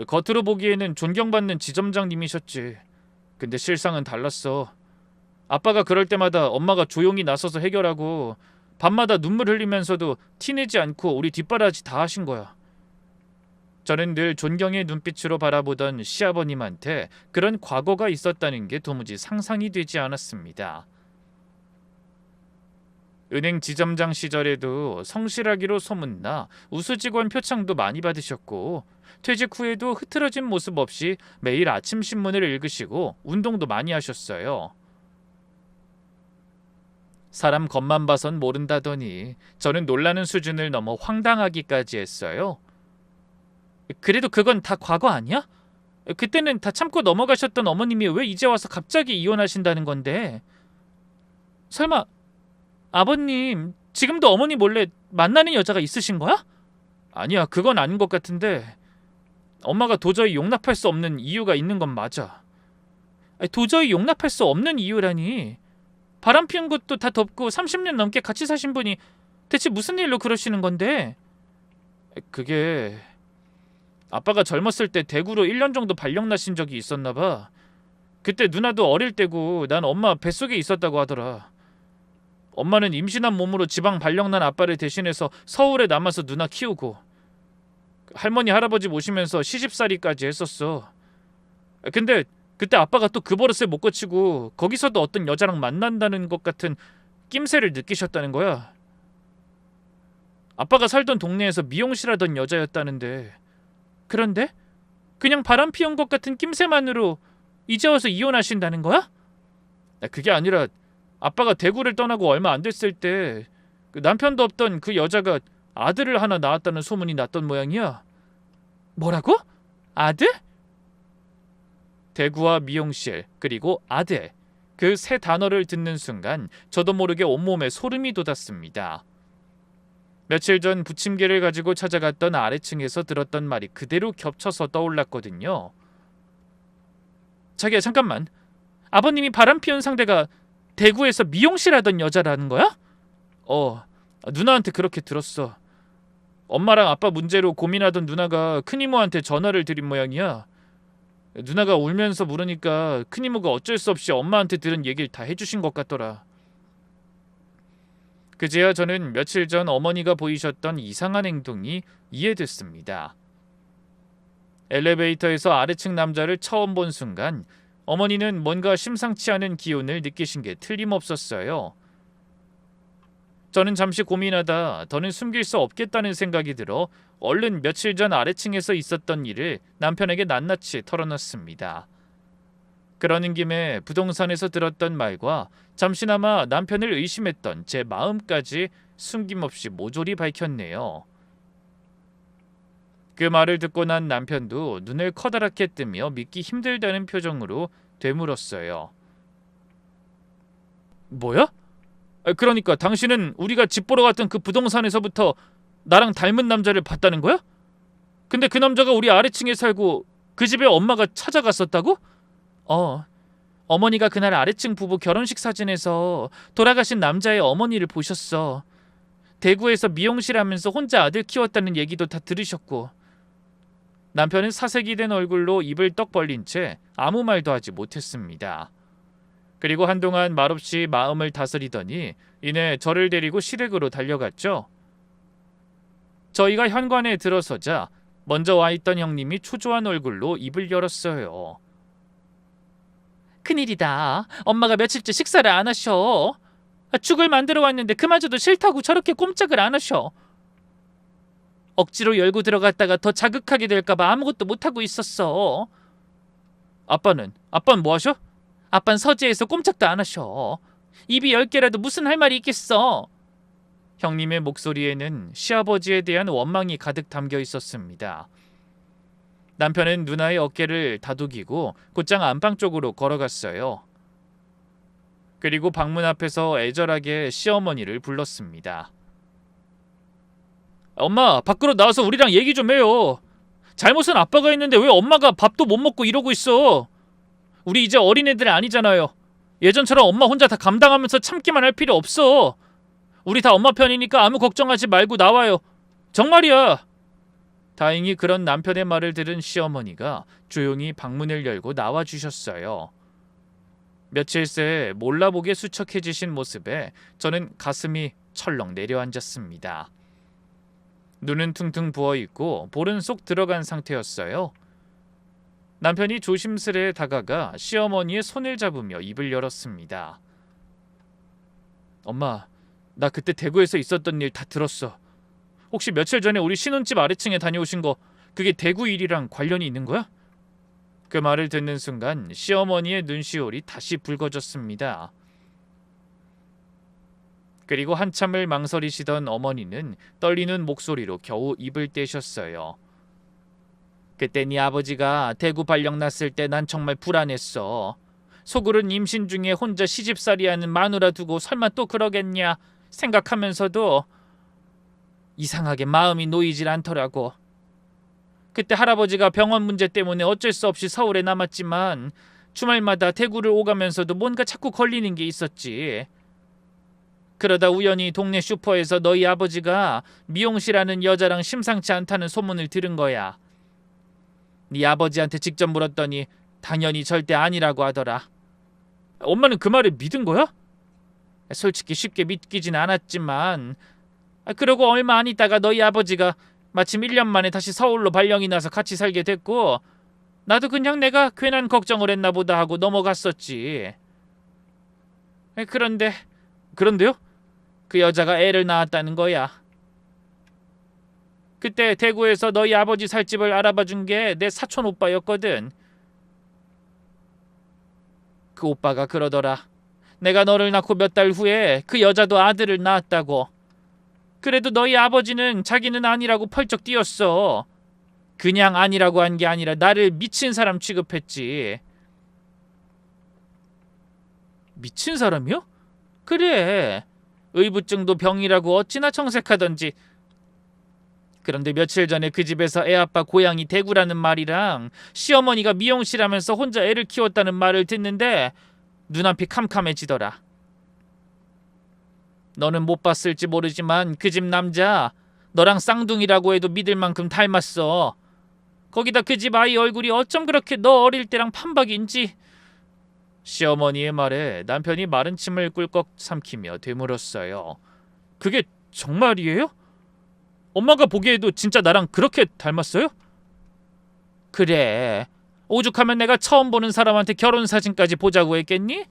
겉으로 보기에는 존경받는 지점장님이셨지. 근데 실상은 달랐어. 아빠가 그럴 때마다 엄마가 조용히 나서서 해결하고 밤마다 눈물 흘리면서도 티내지 않고 우리 뒷바라지 다 하신 거야. 저는 늘 존경의 눈빛으로 바라보던 시아버님한테 그런 과거가 있었다는 게 도무지 상상이 되지 않았습니다. 은행 지점장 시절에도 성실하기로 소문나 우수직원 표창도 많이 받으셨고 퇴직 후에도 흐트러진 모습 없이 매일 아침 신문을 읽으시고 운동도 많이 하셨어요. 사람 겉만 봐선 모른다더니 저는 놀라는 수준을 넘어 황당하기까지 했어요. 그래도 그건 다 과거 아니야? 그때는 다 참고 넘어가셨던 어머님이 왜 이제 와서 갑자기 이혼하신다는 건데? 설마 아버님 지금도 어머니 몰래 만나는 여자가 있으신 거야? 아니야, 그건 아닌 것 같은데 엄마가 도저히 용납할 수 없는 이유가 있는 건 맞아. 도저히 용납할 수 없는 이유라니. 바람 피운 것도 다 덮고 30년 넘게 같이 사신 분이 대체 무슨 일로 그러시는 건데? 그게 아빠가 젊었을 때 대구로 1년 정도 발령 나신 적이 있었나 봐. 그때 누나도 어릴 때고 난 엄마 뱃속에 있었다고 하더라. 엄마는 임신한 몸으로 지방 발령 난 아빠를 대신해서 서울에 남아서 누나 키우고 할머니 할아버지 모시면서 시집살이까지 했었어. 근데 그때 아빠가 또 그 버릇을 못 고치고 거기서도 어떤 여자랑 만난다는 것 같은 낌새를 느끼셨다는 거야. 아빠가 살던 동네에서 미용실 하던 여자였다는데 그런데 그냥 바람 피운 것 같은 낌새만으로 이제 와서 이혼하신다는 거야? 그게 아니라 아빠가 대구를 떠나고 얼마 안 됐을 때 그 남편도 없던 그 여자가 아들을 하나 낳았다는 소문이 났던 모양이야. 뭐라고? 아들? 대구와 미용실 그리고 아들, 그 세 단어를 듣는 순간 저도 모르게 온몸에 소름이 돋았습니다. 며칠 전 부침개를 가지고 찾아갔던 아래층에서 들었던 말이 그대로 겹쳐서 떠올랐거든요. 자기야 잠깐만, 아버님이 바람 피운 상대가 대구에서 미용실 하던 여자라는 거야? 누나한테 그렇게 들었어. 엄마랑 아빠 문제로 고민하던 누나가 큰이모한테 전화를 드린 모양이야. 누나가 울면서 물으니까 큰이모가 어쩔 수 없이 엄마한테 들은 얘기를 다 해주신 것 같더라. 그제야 저는 며칠 전 어머니가 보이셨던 이상한 행동이 이해됐습니다. 엘리베이터에서 아래층 남자를 처음 본 순간 어머니는 뭔가 심상치 않은 기운을 느끼신 게 틀림없었어요. 저는 잠시 고민하다 더는 숨길 수 없겠다는 생각이 들어 얼른 며칠 전 아래층에서 있었던 일을 남편에게 낱낱이 털어놨습니다. 그러는 김에 부동산에서 들었던 말과 잠시나마 남편을 의심했던 제 마음까지 숨김없이 모조리 밝혔네요. 그 말을 듣고 난 남편도 눈을 커다랗게 뜨며 믿기 힘들다는 표정으로 되물었어요. 뭐야? 그러니까 당신은 우리가 집 보러 갔던 그 부동산에서부터 나랑 닮은 남자를 봤다는 거야? 근데 그 남자가 우리 아래층에 살고 그 집에 엄마가 찾아갔었다고? 어머니가 그날 아래층 부부 결혼식 사진에서 돌아가신 남자의 어머니를 보셨어. 대구에서 미용실 하면서 혼자 아들 키웠다는 얘기도 다 들으셨고. 남편은 사색이 된 얼굴로 입을 떡 벌린 채 아무 말도 하지 못했습니다. 그리고 한동안 말없이 마음을 다스리더니 이내 저를 데리고 시댁으로 달려갔죠. 저희가 현관에 들어서자 먼저 와 있던 형님이 초조한 얼굴로 입을 열었어요. 큰일이다. 엄마가 며칠째 식사를 안 하셔. 죽을 만들어 왔는데 그마저도 싫다고 저렇게 꼼짝을 안 하셔. 억지로 열고 들어갔다가 더 자극하게 될까봐 아무것도 못하고 있었어. 아빠는 뭐 하셔? 아빠는 서재에서 꼼짝도 안 하셔. 입이 10개라도 무슨 할 말이 있겠어. 형님의 목소리에는 시아버지에 대한 원망이 가득 담겨 있었습니다. 남편은 누나의 어깨를 다독이고 곧장 안방 쪽으로 걸어갔어요. 그리고 방문 앞에서 애절하게 시어머니를 불렀습니다. 엄마, 밖으로 나와서 우리랑 얘기 좀 해요. 잘못은 아빠가 했는데 왜 엄마가 밥도 못 먹고 이러고 있어. 우리 이제 어린애들 아니잖아요. 예전처럼 엄마 혼자 다 감당하면서 참기만 할 필요 없어. 우리 다 엄마 편이니까 아무 걱정하지 말고 나와요. 정말이야. 다행히 그런 남편의 말을 들은 시어머니가 조용히 방문을 열고 나와주셨어요. 며칠 새 몰라보게 수척해지신 모습에 저는 가슴이 철렁 내려앉았습니다. 눈은 퉁퉁 부어있고 볼은 쏙 들어간 상태였어요. 남편이 조심스레 다가가 시어머니의 손을 잡으며 입을 열었습니다. 엄마, 나 그때 대구에서 있었던 일 다 들었어. 혹시 며칠 전에 우리 신혼집 아래층에 다녀오신 거 그게 대구 일이랑 관련이 있는 거야? 그 말을 듣는 순간 시어머니의 눈시울이 다시 붉어졌습니다. 그리고 한참을 망설이시던 어머니는 떨리는 목소리로 겨우 입을 떼셨어요. 그때 네 아버지가 대구 발령 났을 때 난 정말 불안했어. 속으론 임신 중에 혼자 시집살이하는 마누라 두고 설마 또 그러겠냐 생각하면서도 이상하게 마음이 놓이질 않더라고. 그때 할아버지가 병원 문제 때문에 어쩔 수 없이 서울에 남았지만 주말마다 대구를 오가면서도 뭔가 자꾸 걸리는 게 있었지. 그러다 우연히 동네 슈퍼에서 너희 아버지가 미용실하는 여자랑 심상치 않다는 소문을 들은 거야. 네 아버지한테 직접 물었더니 당연히 절대 아니라고 하더라. 엄마는 그 말을 믿은 거야? 솔직히 쉽게 믿기진 않았지만 그러고 얼마 안 있다가 너희 아버지가 마침 1년 만에 다시 서울로 발령이 나서 같이 살게 됐고 나도 그냥 내가 괜한 걱정을 했나 보다 하고 넘어갔었지. 그런데요? 그 여자가 애를 낳았다는 거야. 그때 대구에서 너희 아버지 살 집을 알아봐 준 게 내 사촌 오빠였거든. 그 오빠가 그러더라. 내가 너를 낳고 몇 달 후에 그 여자도 아들을 낳았다고. 그래도 너희 아버지는 자기는 아니라고 펄쩍 뛰었어. 그냥 아니라고 한 게 아니라 나를 미친 사람 취급했지. 미친 사람이요? 그래. 의부증도 병이라고 어찌나 정색하던지. 그런데 며칠 전에 그 집에서 애아빠 고향이 대구라는 말이랑 시어머니가 미용실 하면서 혼자 애를 키웠다는 말을 듣는데 눈앞이 캄캄해지더라. 너는 못 봤을지 모르지만 그 집 남자 너랑 쌍둥이라고 해도 믿을 만큼 닮았어. 거기다 그 집 아이 얼굴이 어쩜 그렇게 너 어릴 때랑 판박인지. 시어머니의 말에 남편이 마른 침을 꿀꺽 삼키며 되물었어요. 그게 정말이에요? 엄마가 보기에도 진짜 나랑 그렇게 닮았어요? 그래. 오죽하면 내가 처음 보는 사람한테 결혼 사진까지 보자고 했겠니?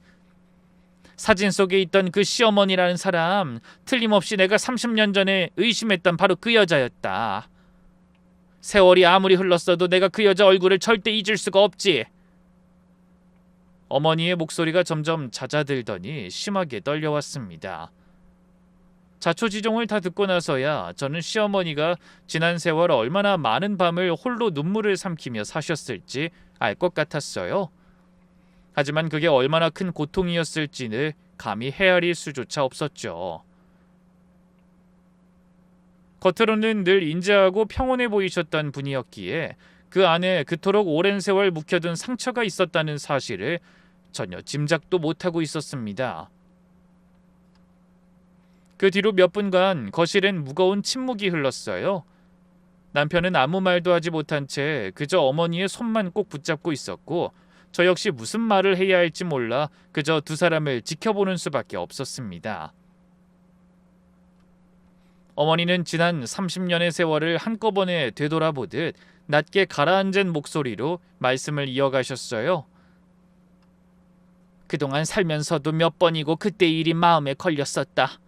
사진 속에 있던 그 시어머니라는 사람, 틀림없이 내가 30년 전에 의심했던 바로 그 여자였다. 세월이 아무리 흘렀어도 내가 그 여자 얼굴을 절대 잊을 수가 없지. 어머니의 목소리가 점점 잦아들더니 심하게 떨려왔습니다. 자초지종을 다 듣고 나서야 저는 시어머니가 지난 세월 얼마나 많은 밤을 홀로 눈물을 삼키며 사셨을지 알 것 같았어요. 하지만 그게 얼마나 큰 고통이었을지는 감히 헤아릴 수조차 없었죠. 겉으로는 늘 인자하고 평온해 보이셨던 분이었기에 그 안에 그토록 오랜 세월 묵혀둔 상처가 있었다는 사실을 전혀 짐작도 못하고 있었습니다. 그 뒤로 몇 분간 거실엔 무거운 침묵이 흘렀어요. 남편은 아무 말도 하지 못한 채 그저 어머니의 손만 꼭 붙잡고 있었고 저 역시 무슨 말을 해야 할지 몰라 그저 두 사람을 지켜보는 수밖에 없었습니다. 어머니는 지난 30년의 세월을 한꺼번에 되돌아보듯 낮게 가라앉은 목소리로 말씀을 이어가셨어요. 그동안 살면서도 몇 번이고 그때 일이 마음에 걸렸었다.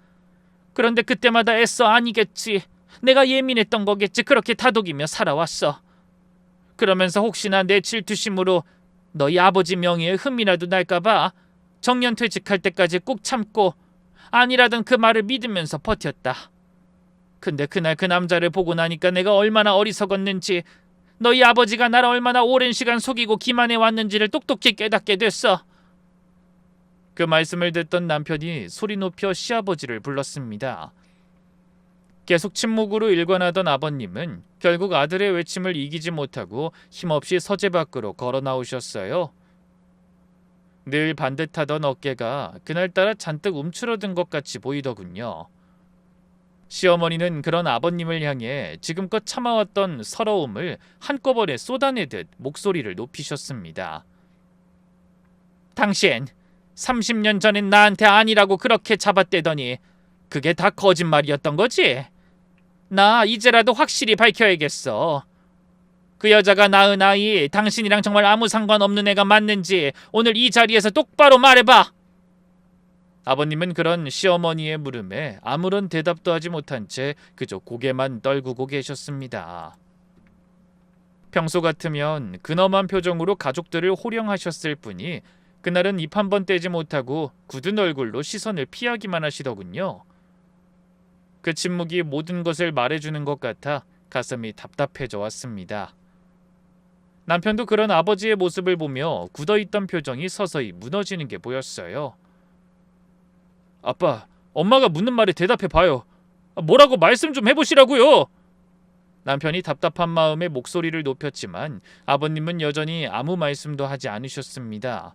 그런데 그때마다 애써 아니겠지. 내가 예민했던 거겠지. 그렇게 다독이며 살아왔어. 그러면서 혹시나 내 질투심으로 너희 아버지 명예에 흠이라도 날까봐 정년퇴직할 때까지 꼭 참고 아니라던 그 말을 믿으면서 버텼다. 근데 그날 그 남자를 보고 나니까 내가 얼마나 어리석었는지, 너희 아버지가 나를 얼마나 오랜 시간 속이고 기만해 왔는지를 똑똑히 깨닫게 됐어. 그 말씀을 듣던 남편이 소리 높여 시아버지를 불렀습니다. 계속 침묵으로 일관하던 아버님은 결국 아들의 외침을 이기지 못하고 힘없이 서재 밖으로 걸어 나오셨어요. 늘 반듯하던 어깨가 그날따라 잔뜩 움츠러든 것 같이 보이더군요. 시어머니는 그런 아버님을 향해 지금껏 참아왔던 서러움을 한꺼번에 쏟아내듯 목소리를 높이셨습니다. 당신 30년 전엔 나한테 아니라고 그렇게 잡아떼더니 그게 다 거짓말이었던 거지? 나 이제라도 확실히 밝혀야겠어. 그 여자가 낳은 아이 당신이랑 정말 아무 상관없는 애가 맞는지 오늘 이 자리에서 똑바로 말해봐. 아버님은 그런 시어머니의 물음에 아무런 대답도 하지 못한 채 그저 고개만 떨구고 계셨습니다. 평소 같으면 근엄한 표정으로 가족들을 호령하셨을 뿐이 그날은 입 한 번 떼지 못하고 굳은 얼굴로 시선을 피하기만 하시더군요. 그 침묵이 모든 것을 말해주는 것 같아 가슴이 답답해져 왔습니다. 남편도 그런 아버지의 모습을 보며 굳어있던 표정이 서서히 무너지는 게 보였어요. 아빠, 엄마가 묻는 말에 대답해봐요. 뭐라고 말씀 좀 해보시라고요. 남편이 답답한 마음에 목소리를 높였지만 아버님은 여전히 아무 말씀도 하지 않으셨습니다.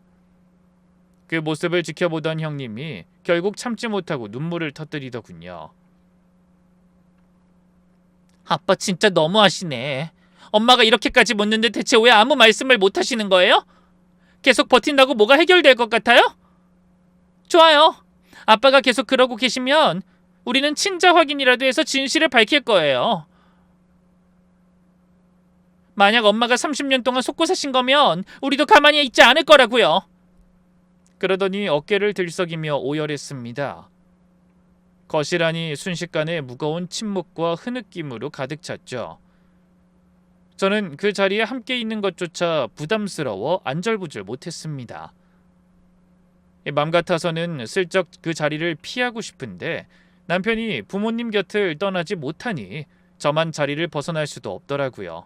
그 모습을 지켜보던 형님이 결국 참지 못하고 눈물을 터뜨리더군요. 아빠 진짜 너무하시네. 엄마가 이렇게까지 묻는데 대체 왜 아무 말씀을 못 하시는 거예요? 계속 버틴다고 뭐가 해결될 것 같아요? 좋아요. 아빠가 계속 그러고 계시면 우리는 친자 확인이라도 해서 진실을 밝힐 거예요. 만약 엄마가 30년 동안 속고 사신 거면 우리도 가만히 있지 않을 거라고요. 그러더니 어깨를 들썩이며 오열했습니다. 거실 안이 순식간에 무거운 침묵과 흐느낌으로 가득 찼죠. 저는 그 자리에 함께 있는 것조차 부담스러워 안절부절 못했습니다. 맘 같아서는 슬쩍 그 자리를 피하고 싶은데 남편이 부모님 곁을 떠나지 못하니 저만 자리를 벗어날 수도 없더라고요.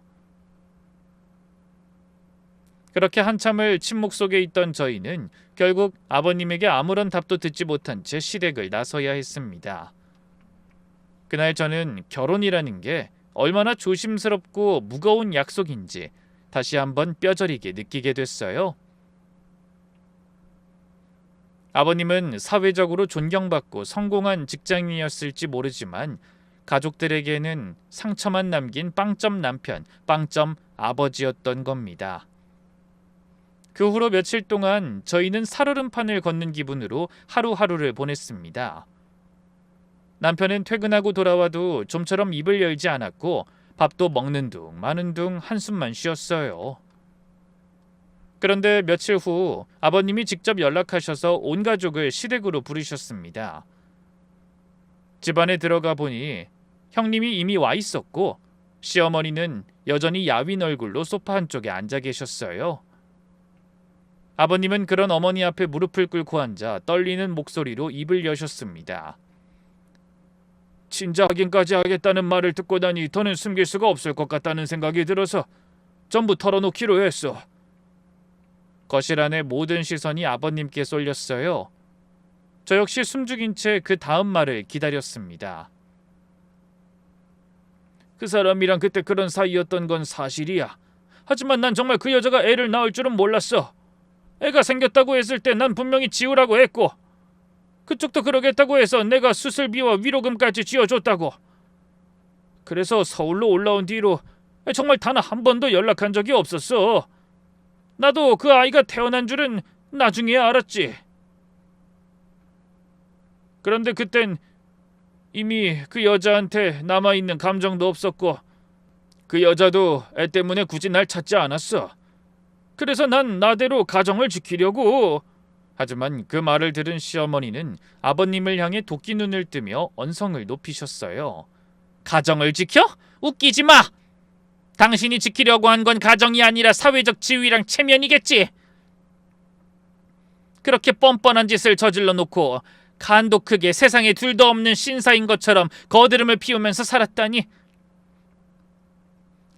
그렇게 한참을 침묵 속에 있던 저희는 결국 아버님에게 아무런 답도 듣지 못한 채 시댁을 나서야 했습니다. 그날 저는 결혼이라는 게 얼마나 조심스럽고 무거운 약속인지 다시 한번 뼈저리게 느끼게 됐어요. 아버님은 사회적으로 존경받고 성공한 직장인이었을지 모르지만 가족들에게는 상처만 남긴 빵점 남편, 빵점 아버지였던 겁니다. 그 후로 며칠 동안 저희는 살얼음판을 걷는 기분으로 하루하루를 보냈습니다. 남편은 퇴근하고 돌아와도 좀처럼 입을 열지 않았고 밥도 먹는 둥 마는 둥 한숨만 쉬었어요. 그런데 며칠 후 아버님이 직접 연락하셔서 온 가족을 시댁으로 부르셨습니다. 집안에 들어가 보니 형님이 이미 와 있었고 시어머니는 여전히 야윈 얼굴로 소파 한쪽에 앉아 계셨어요. 아버님은 그런 어머니 앞에 무릎을 꿇고 앉아 떨리는 목소리로 입을 여셨습니다. 친자 확인까지 하겠다는 말을 듣고 나니 더는 숨길 수가 없을 것 같다는 생각이 들어서 전부 털어놓기로 했어. 거실 안의 모든 시선이 아버님께 쏠렸어요. 저 역시 숨죽인 채 그 다음 말을 기다렸습니다. 그 사람이랑 그때 그런 사이였던 건 사실이야. 하지만 난 정말 그 여자가 애를 낳을 줄은 몰랐어. 애가 생겼다고 했을 때 난 분명히 지우라고 했고 그쪽도 그러겠다고 해서 내가 수술비와 위로금까지 쥐어줬다고. 그래서 서울로 올라온 뒤로 정말 단 한 번도 연락한 적이 없었어. 나도 그 아이가 태어난 줄은 나중에 알았지. 그런데 그땐 이미 그 여자한테 남아있는 감정도 없었고 그 여자도 애 때문에 굳이 날 찾지 않았어. 그래서 난 나대로 가정을 지키려고. 하지만 그 말을 들은 시어머니는 아버님을 향해 도끼 눈을 뜨며 언성을 높이셨어요. 가정을 지켜? 웃기지 마! 당신이 지키려고 한 건 가정이 아니라 사회적 지위랑 체면이겠지. 그렇게 뻔뻔한 짓을 저질러 놓고 간도 크게 세상에 둘도 없는 신사인 것처럼 거드름을 피우면서 살았다니.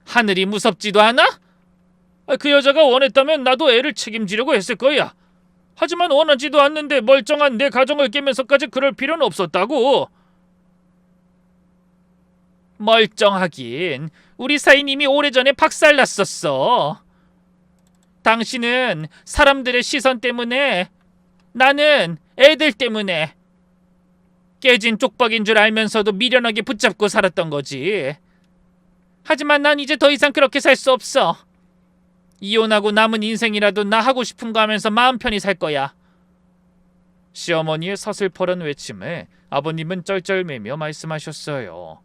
하늘이 무섭지도 않아? 그 여자가 원했다면 나도 애를 책임지려고 했을 거야. 하지만 원하지도 않는데 멀쩡한 내 가정을 깨면서까지 그럴 필요는 없었다고. 멀쩡하긴 우리 사이는 이미 오래전에 박살났었어. 당신은 사람들의 시선 때문에, 나는 애들 때문에 깨진 쪽박인 줄 알면서도 미련하게 붙잡고 살았던 거지. 하지만 난 이제 더 이상 그렇게 살 수 없어. 이혼하고 남은 인생이라도 나 하고 싶은 거 하면서 마음 편히 살 거야. 시어머니의 서슬퍼런 외침에 아버님은 쩔쩔매며 말씀하셨어요.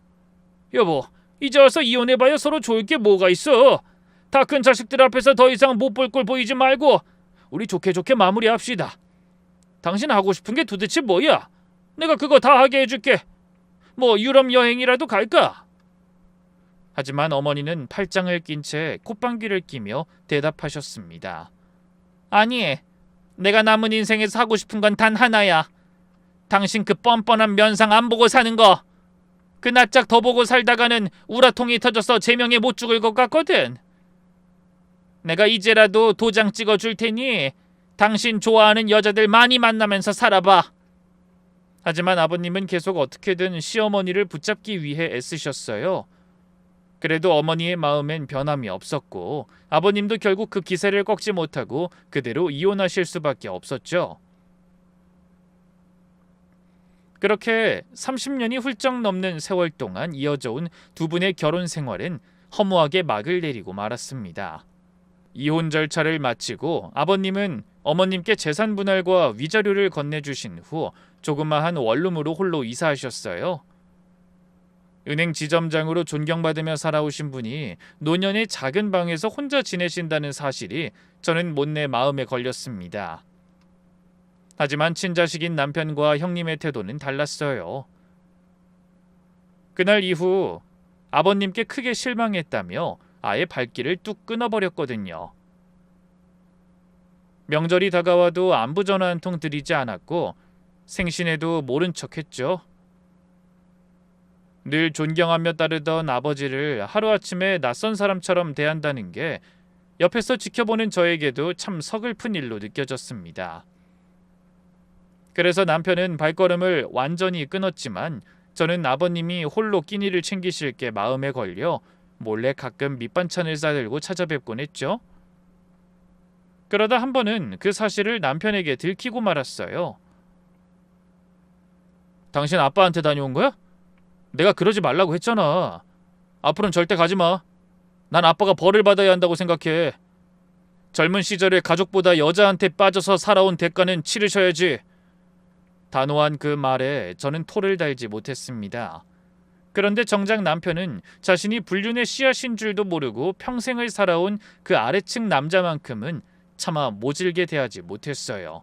여보, 이제 와서 이혼해봐야 서로 좋을 게 뭐가 있어. 다 큰 자식들 앞에서 더 이상 못 볼 꼴 보이지 말고 우리 좋게 좋게 마무리합시다. 당신 하고 싶은 게 도대체 뭐야? 내가 그거 다 하게 해줄게. 뭐 유럽 여행이라도 갈까? 하지만 어머니는 팔짱을 낀 채 콧방귀를 끼며 대답하셨습니다. 아니, 내가 남은 인생에서 하고 싶은 건 단 하나야. 당신 그 뻔뻔한 면상 안 보고 사는 거. 그 낯짝 더 보고 살다가는 우라통이 터져서 제명에 못 죽을 것 같거든. 내가 이제라도 도장 찍어줄 테니 당신 좋아하는 여자들 많이 만나면서 살아봐. 하지만 아버님은 계속 어떻게든 시어머니를 붙잡기 위해 애쓰셨어요. 그래도 어머니의 마음엔 변함이 없었고 아버님도 결국 그 기세를 꺾지 못하고 그대로 이혼하실 수밖에 없었죠. 그렇게 30년이 훌쩍 넘는 세월 동안 이어져 온 두 분의 결혼 생활은 허무하게 막을 내리고 말았습니다. 이혼 절차를 마치고 아버님은 어머님께 재산 분할과 위자료를 건네주신 후 조그마한 원룸으로 홀로 이사하셨어요. 은행 지점장으로 존경받으며 살아오신 분이 노년의 작은 방에서 혼자 지내신다는 사실이 저는 못내 마음에 걸렸습니다. 하지만 친자식인 남편과 형님의 태도는 달랐어요. 그날 이후 아버님께 크게 실망했다며 아예 발길을 뚝 끊어버렸거든요. 명절이 다가와도 안부 전화 한 통 드리지 않았고 생신에도 모른 척했죠. 늘 존경하며 따르던 아버지를 하루아침에 낯선 사람처럼 대한다는 게 옆에서 지켜보는 저에게도 참 서글픈 일로 느껴졌습니다. 그래서 남편은 발걸음을 완전히 끊었지만 저는 아버님이 홀로 끼니를 챙기실 게 마음에 걸려 몰래 가끔 밑반찬을 싸들고 찾아뵙곤 했죠. 그러다 한 번은 그 사실을 남편에게 들키고 말았어요. 당신 아빠한테 다녀온 거야? 내가 그러지 말라고 했잖아. 앞으로는 절대 가지 마. 난 아빠가 벌을 받아야 한다고 생각해. 젊은 시절에 가족보다 여자한테 빠져서 살아온 대가는 치르셔야지. 단호한 그 말에 저는 토를 달지 못했습니다. 그런데 정작 남편은 자신이 불륜의 씨앗인 줄도 모르고 평생을 살아온 그 아래층 남자만큼은 차마 모질게 대하지 못했어요.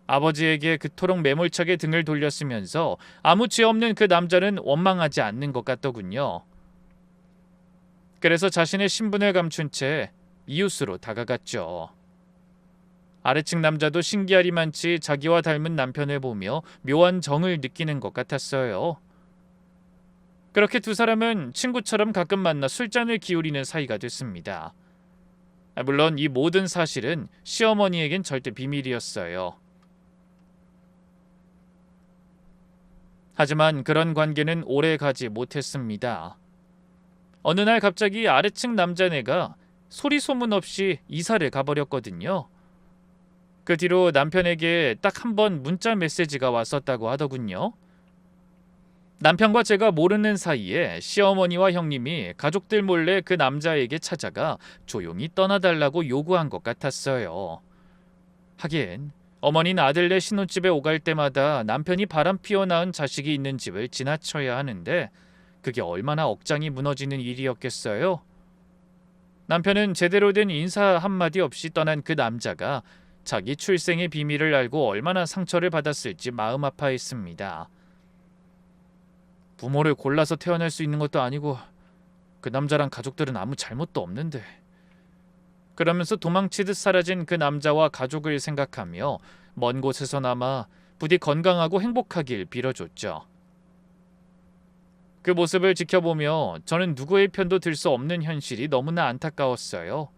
아버지에게 그토록 매몰차게 등을 돌렸으면서 아무 죄 없는 그 남자는 원망하지 않는 것 같더군요. 그래서 자신의 신분을 감춘 채 이웃으로 다가갔죠. 아래층 남자도 신기하리만치 자기와 닮은 남편을 보며 묘한 정을 느끼는 것 같았어요. 그렇게 두 사람은 친구처럼 가끔 만나 술잔을 기울이는 사이가 됐습니다. 물론 이 모든 사실은 시어머니에겐 절대 비밀이었어요. 하지만 그런 관계는 오래 가지 못했습니다. 어느 날 갑자기 아래층 남자네가 소리 소문 없이 이사를 가버렸거든요. 그 뒤로 남편에게 딱 한 번 문자 메시지가 왔었다고 하더군요. 남편과 제가 모르는 사이에 시어머니와 형님이 가족들 몰래 그 남자에게 찾아가 조용히 떠나달라고 요구한 것 같았어요. 하긴 어머니는 아들네 신혼집에 오갈 때마다 남편이 바람 피워 낳은 자식이 있는 집을 지나쳐야 하는데 그게 얼마나 억장이 무너지는 일이었겠어요. 남편은 제대로 된 인사 한마디 없이 떠난 그 남자가 자기 출생의 비밀을 알고 얼마나 상처를 받았을지 마음 아파했습니다. 부모를 골라서 태어날 수 있는 것도 아니고 그 남자랑 가족들은 아무 잘못도 없는데. 그러면서 도망치듯 사라진 그 남자와 가족을 생각하며 먼 곳에서나마 부디 건강하고 행복하길 빌어줬죠. 그 모습을 지켜보며 저는 누구의 편도 들 수 없는 현실이 너무나 안타까웠어요.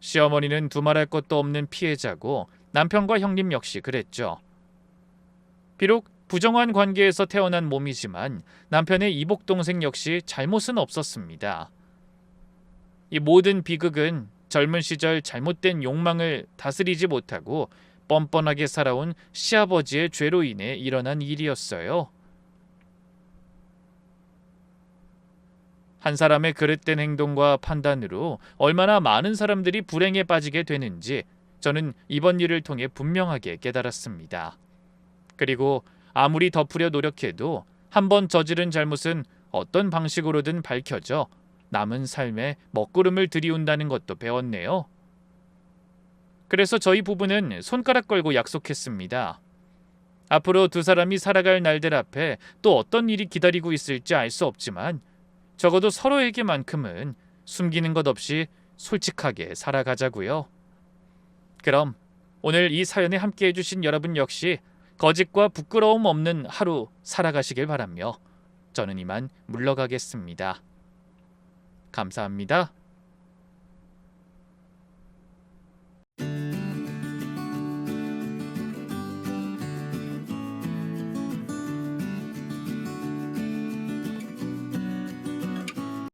시어머니는 두말할 것도 없는 피해자고 남편과 형님 역시 그랬죠. 비록 부정한 관계에서 태어난 몸이지만 남편의 이복 동생 역시 잘못은 없었습니다. 이 모든 비극은 젊은 시절 잘못된 욕망을 다스리지 못하고 뻔뻔하게 살아온 시아버지의 죄로 인해 일어난 일이었어요. 한 사람의 그릇된 행동과 판단으로 얼마나 많은 사람들이 불행에 빠지게 되는지 저는 이번 일을 통해 분명하게 깨달았습니다. 그리고 아무리 덮으려 노력해도 한번 저지른 잘못은 어떤 방식으로든 밝혀져 남은 삶에 먹구름을 들이운다는 것도 배웠네요. 그래서 저희 부부는 손가락 걸고 약속했습니다. 앞으로 두 사람이 살아갈 날들 앞에 또 어떤 일이 기다리고 있을지 알 수 없지만 적어도 서로에게만큼은 숨기는 것 없이 솔직하게 살아가자고요. 그럼 오늘 이 사연에 함께해 주신 여러분 역시 거짓과 부끄러움 없는 하루 살아가시길 바라며 저는 이만 물러가겠습니다. 감사합니다.